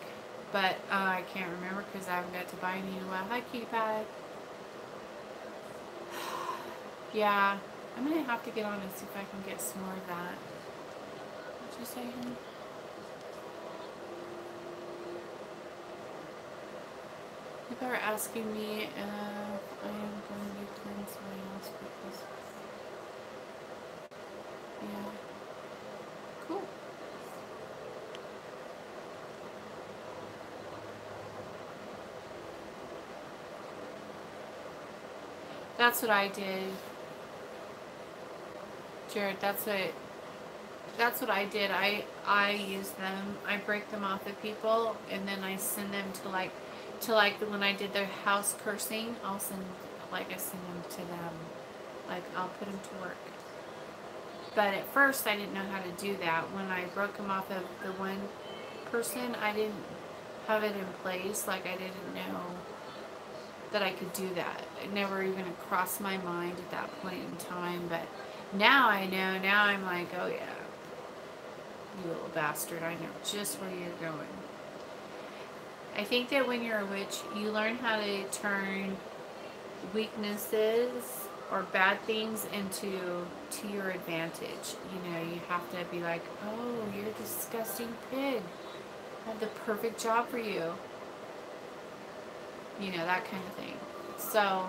But I can't remember because I haven't got to buy any in a while. Hi, Cutie Pie. Yeah, I'm gonna have to get on and see if I can get some more of that. What'd you say, honey? People are asking me if I am going to be playing somebody else because, yeah, cool. That's what I did, Jared. That's what I did. I use them. I break them off of people, and then I send them to like when I did their house cursing. I send them to them. Like I'll put them to work. But at first I didn't know how to do that. When I broke them off of the one person, I didn't have it in place. Like I didn't know that I could do that. It never even crossed my mind at that point in time. But now I know. Now I'm like, oh yeah, you little bastard. I know just where you're going. I think that when you're a witch, you learn how to turn weaknesses or bad things to your advantage. You know, you have to be like, oh, you're a disgusting pig. I have the perfect job for you. You know, that kind of thing. So,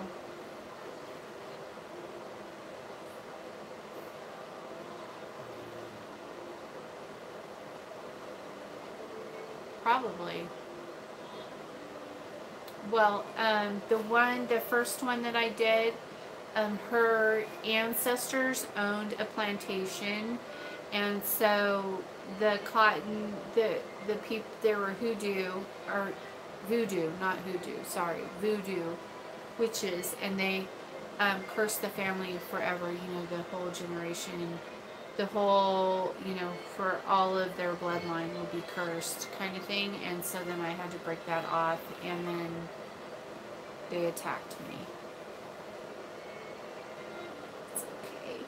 probably. Well, the first one that I did, her ancestors owned a plantation, and so the cotton, the people, there were voodoo witches, and they cursed the family forever. You know, the whole generation, the whole, you know, for all of their bloodline will be cursed, kind of thing. And so then I had to break that off, and then they attacked me. It's okay.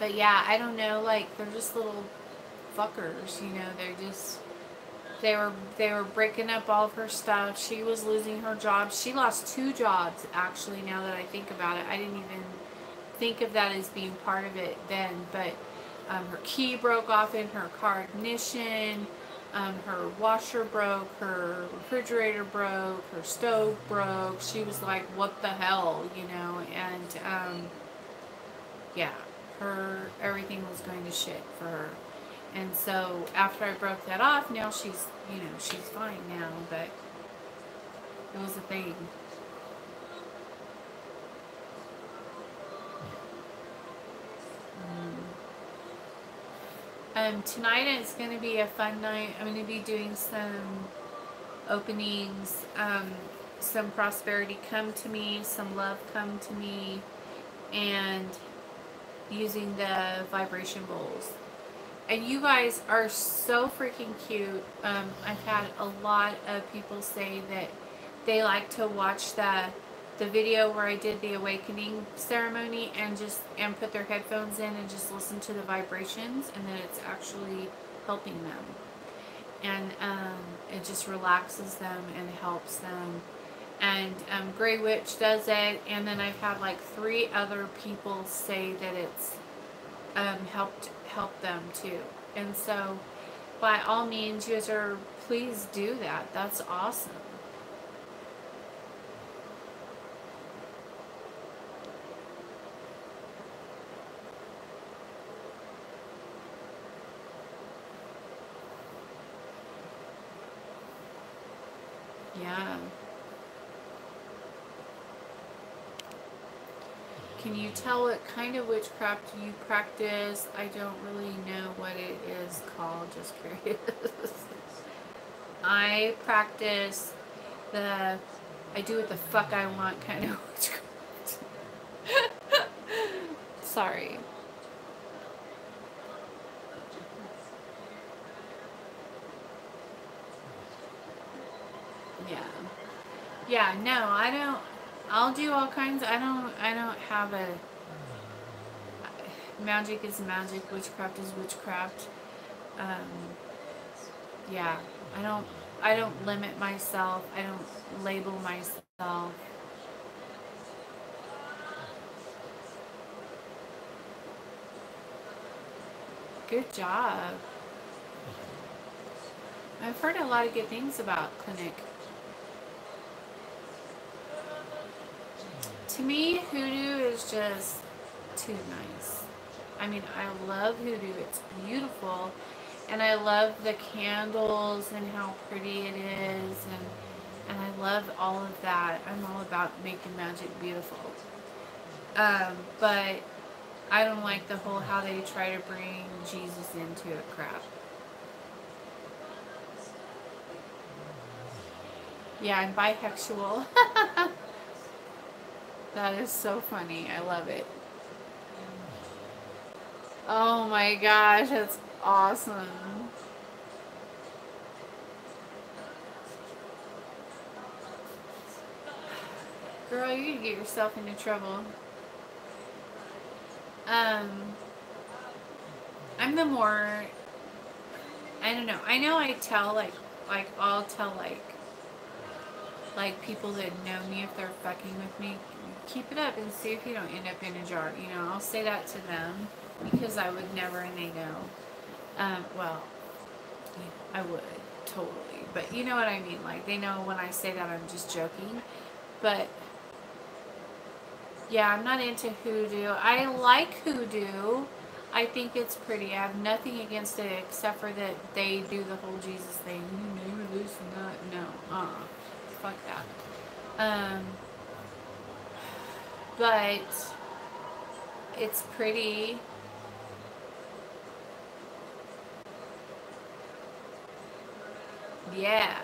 But yeah, I don't know, like, they're just little fuckers, you know, they were breaking up all of her stuff. She was losing her job. She lost 2 jobs, actually, now that I think about it. I didn't even think of that as being part of it then, but her key broke off in her car ignition, her washer broke, her refrigerator broke, her stove broke. She was like, what the hell, you know, and yeah, everything was going to shit for her. And so after I broke that off, now she's, you know, she's fine now, but it was a thing. Tonight it's going to be a fun night. I'm going to be doing some openings, some prosperity come to me, some love come to me, and using the vibration bowls. And you guys are so freaking cute. I've had a lot of people say that they like to watch the video where I did the awakening ceremony and put their headphones in and just listen to the vibrations, and that it's actually helping them. And it just relaxes them and helps them. And Grey Witch does it, and then I've had like 3 other people say that it's help them too. And so by all means, you guys please do that. That's awesome. Yeah. Can you tell what kind of witchcraft you practice? I don't really know what it is called, just curious. I practice the I do what the fuck I want kind of witchcraft. Sorry. Yeah. Yeah, no, I don't. I'll do all kinds. I don't have a. Magic is magic. Witchcraft is witchcraft. Um, yeah, I don't. I don't limit myself. I don't label myself. Good job. I've heard a lot of good things about Clinic. To me, hoodoo is just too nice. I mean, I love hoodoo. It's beautiful. And I love the candles and how pretty it is. And I love all of that. I'm all about making magic beautiful. But I don't like the whole how they try to bring Jesus into it crap. Yeah, I'm bisexual. That is so funny. I love it. Oh my gosh, that's awesome. Girl, you're gonna get yourself into trouble. I'm the more, I don't know. I know I tell I'll tell like people that know me, if they're fucking with me, keep it up and see if you don't end up in a jar. You know, I'll say that to them because I would never, and they know. Well, I would totally, but you know what I mean. Like they know when I say that I'm just joking, but yeah, I'm not into hoodoo. I like hoodoo. I think it's pretty. I have nothing against it except for that they do the whole Jesus thing. You know, this and that. No, fuck that. But it's pretty. Yeah.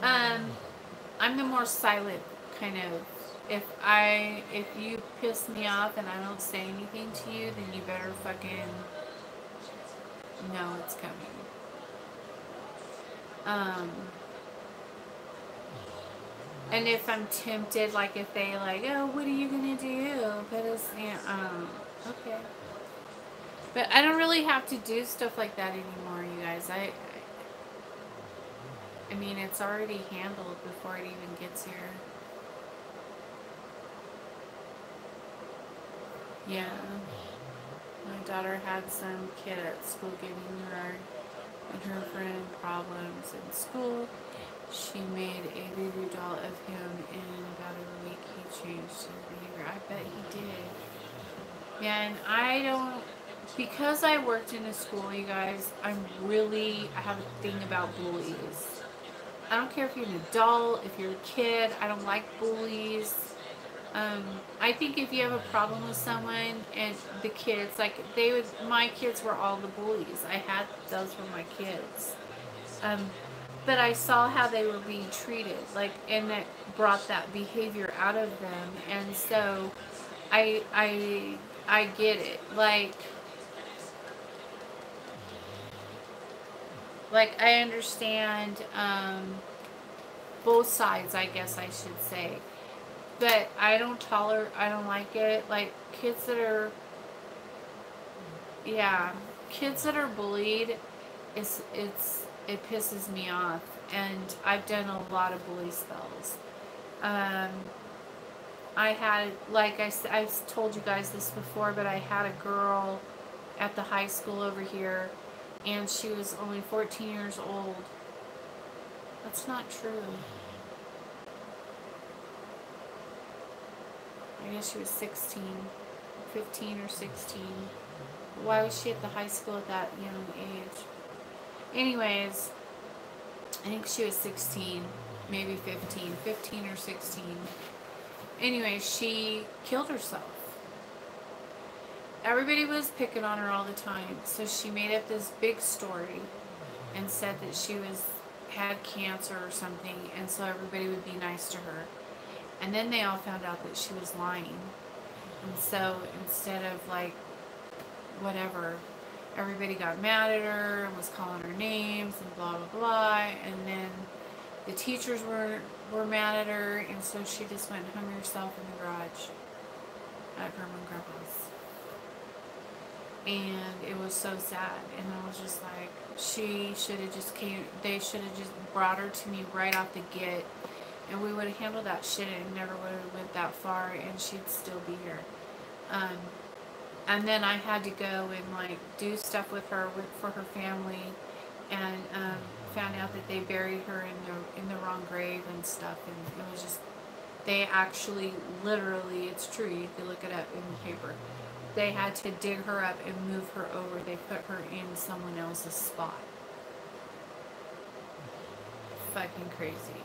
I'm the more silent kind of. If you piss me off and I don't say anything to you, then you better fucking know it's coming. And if I'm tempted, like if they like, oh, what are you gonna do? But it's, okay. But I don't really have to do stuff like that anymore, you guys. I mean, it's already handled before it even gets here. Yeah. My daughter had some kid at school giving her and her friend problems in school. She made a voodoo doll of him, and in about a week he changed his behavior. I bet he did. Man, I don't, because I worked in a school, you guys, I have a thing about bullies. I don't care if you're an adult, if you're a kid, I don't like bullies. I think if you have a problem with someone and the kids, like my kids were all the bullies. Those were my kids. But I saw how they were being treated, like, and it brought that behavior out of them. And so I get it. Like I understand, both sides, I guess I should say. But I don't like it. Like kids that are bullied, it pisses me off. And I've done a lot of bully spells. I had, like I've told you guys this before, but I had a girl at the high school over here, and she was only 14 years old. That's not true. I guess she was 16, 15 or 16. Why was she at the high school at that young age? Anyways, I think she was 16, maybe 15 or 16. Anyway, she killed herself. Everybody was picking on her all the time, so she made up this big story and said that she was had cancer or something, and so everybody would be nice to her. And then they all found out that she was lying. And so instead of like whatever, everybody got mad at her and was calling her names and blah blah blah. And then the teachers were mad at her, and so she just went and hung herself in the garage at Grandma and Grandpa's. And it was so sad. And I was just like, she should have just they should have just brought her to me right off the get, and we would have handled that shit, and it never would have went that far, and she'd still be here. And then I had to go and like do stuff with her for her family, and found out that they buried her in the wrong grave and stuff, and it was just, they actually literally, it's true, you can look it up in the paper, they had to dig her up and move her over. They put her in someone else's spot. Fucking crazy.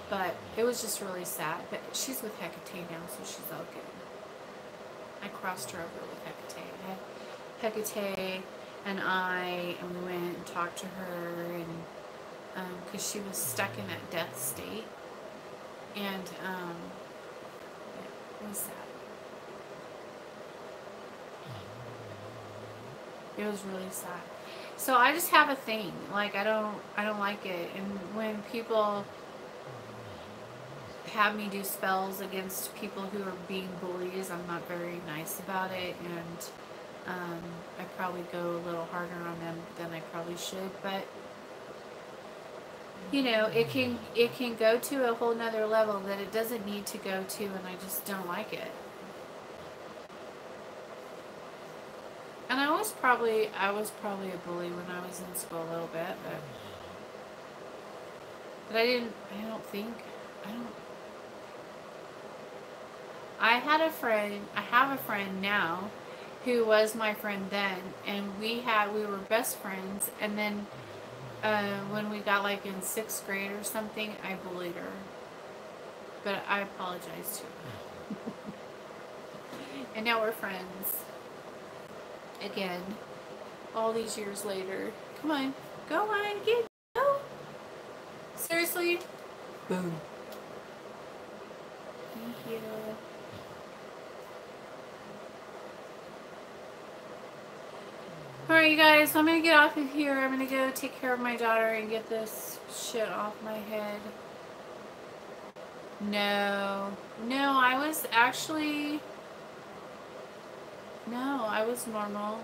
But it was just really sad. But she's with Hecate now, so she's all good. I crossed her over with Hecate. Hecate and we went and talked to her, and because she was stuck in that death state. And yeah, it was sad. It was really sad. So I just have a thing. Like I don't like it. And when people have me do spells against people who are being bullies, I'm not very nice about it, and I probably go a little harder on them than I probably should. But you know, it can go to a whole nother level that it doesn't need to go to, and I just don't like it. And I was probably a bully when I was in school a little bit, but I have a friend now who was my friend then, and we were best friends, and then when we got like in 6th grade or something, I bullied her. But I apologized to her. And now we're friends. Again. All these years later. Come on. Go on. Go. Seriously? Boom. Thank you. Alright, you guys, so I'm going to get off of here. I'm going to go take care of my daughter and get this shit off my head. No, I was actually... No, I was normal.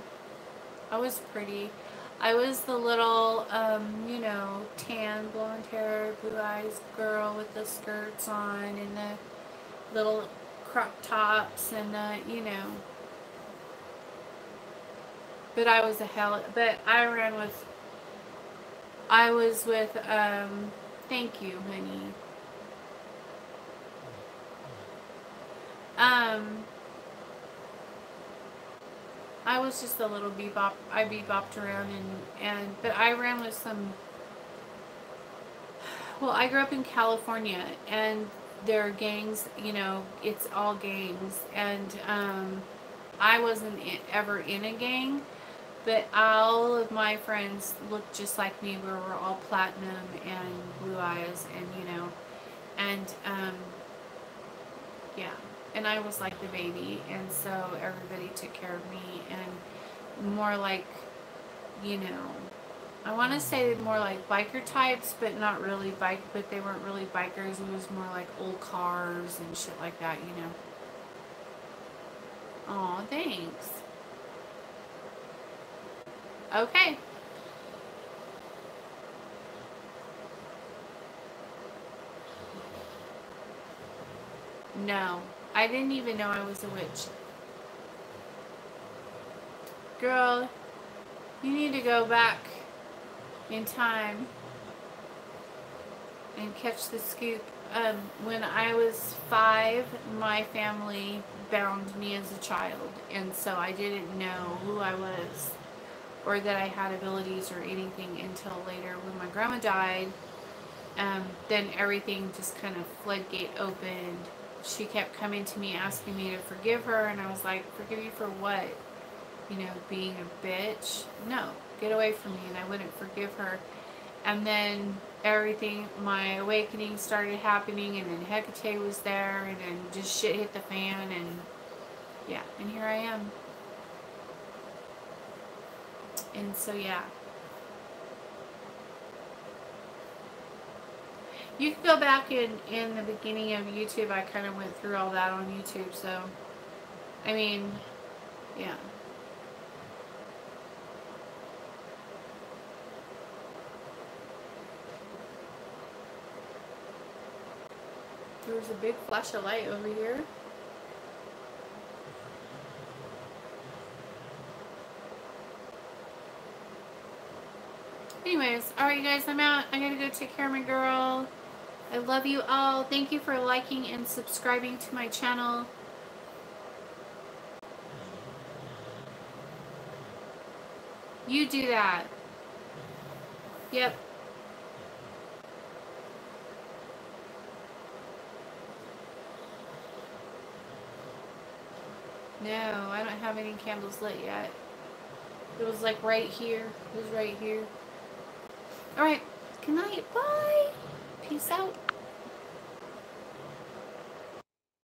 I was pretty. I was the little, you know, tan, blonde hair, blue eyes girl with the skirts on and the little crop tops and the, you know... But I was but I was with, thank you, honey. I was just a little bebop. I bebopped around but I ran with some, well, I grew up in California, and there are gangs, you know, it's all gangs, and, I wasn't ever in a gang. But all of my friends looked just like me. We were all platinum and blue eyes, and you know, and yeah, and I was like the baby, and so everybody took care of me, and more like, you know, I want to say more like biker types, but not really but they weren't really bikers. It was more like old cars and shit like that, you know. Aw, thanks. Okay. No, I didn't even know I was a witch. Girl, you need to go back in time and catch the scoop. When I was 5, my family bound me as a child, and so I didn't know who I was or that I had abilities or anything until later when my grandma died. Then everything just kind of floodgate opened. She kept coming to me asking me to forgive her, and I was like, forgive you for what? you know, being a bitch. No, get away from me. And I wouldn't forgive her. And then everything, my awakening started happening, and then Hecate was there, and then just shit hit the fan, and yeah, and here I am. And so, yeah. You can go back in the beginning of YouTube. I kind of went through all that on YouTube, so, I mean, yeah. There was a big flash of light over here. Anyways, alright guys, I'm out. I gotta go take care of my girl. I love you all. Thank you for liking and subscribing to my channel. You do that. Yep. No, I don't have any candles lit yet. It was like right here. It was right here. Alright. Good night. Bye. Peace out.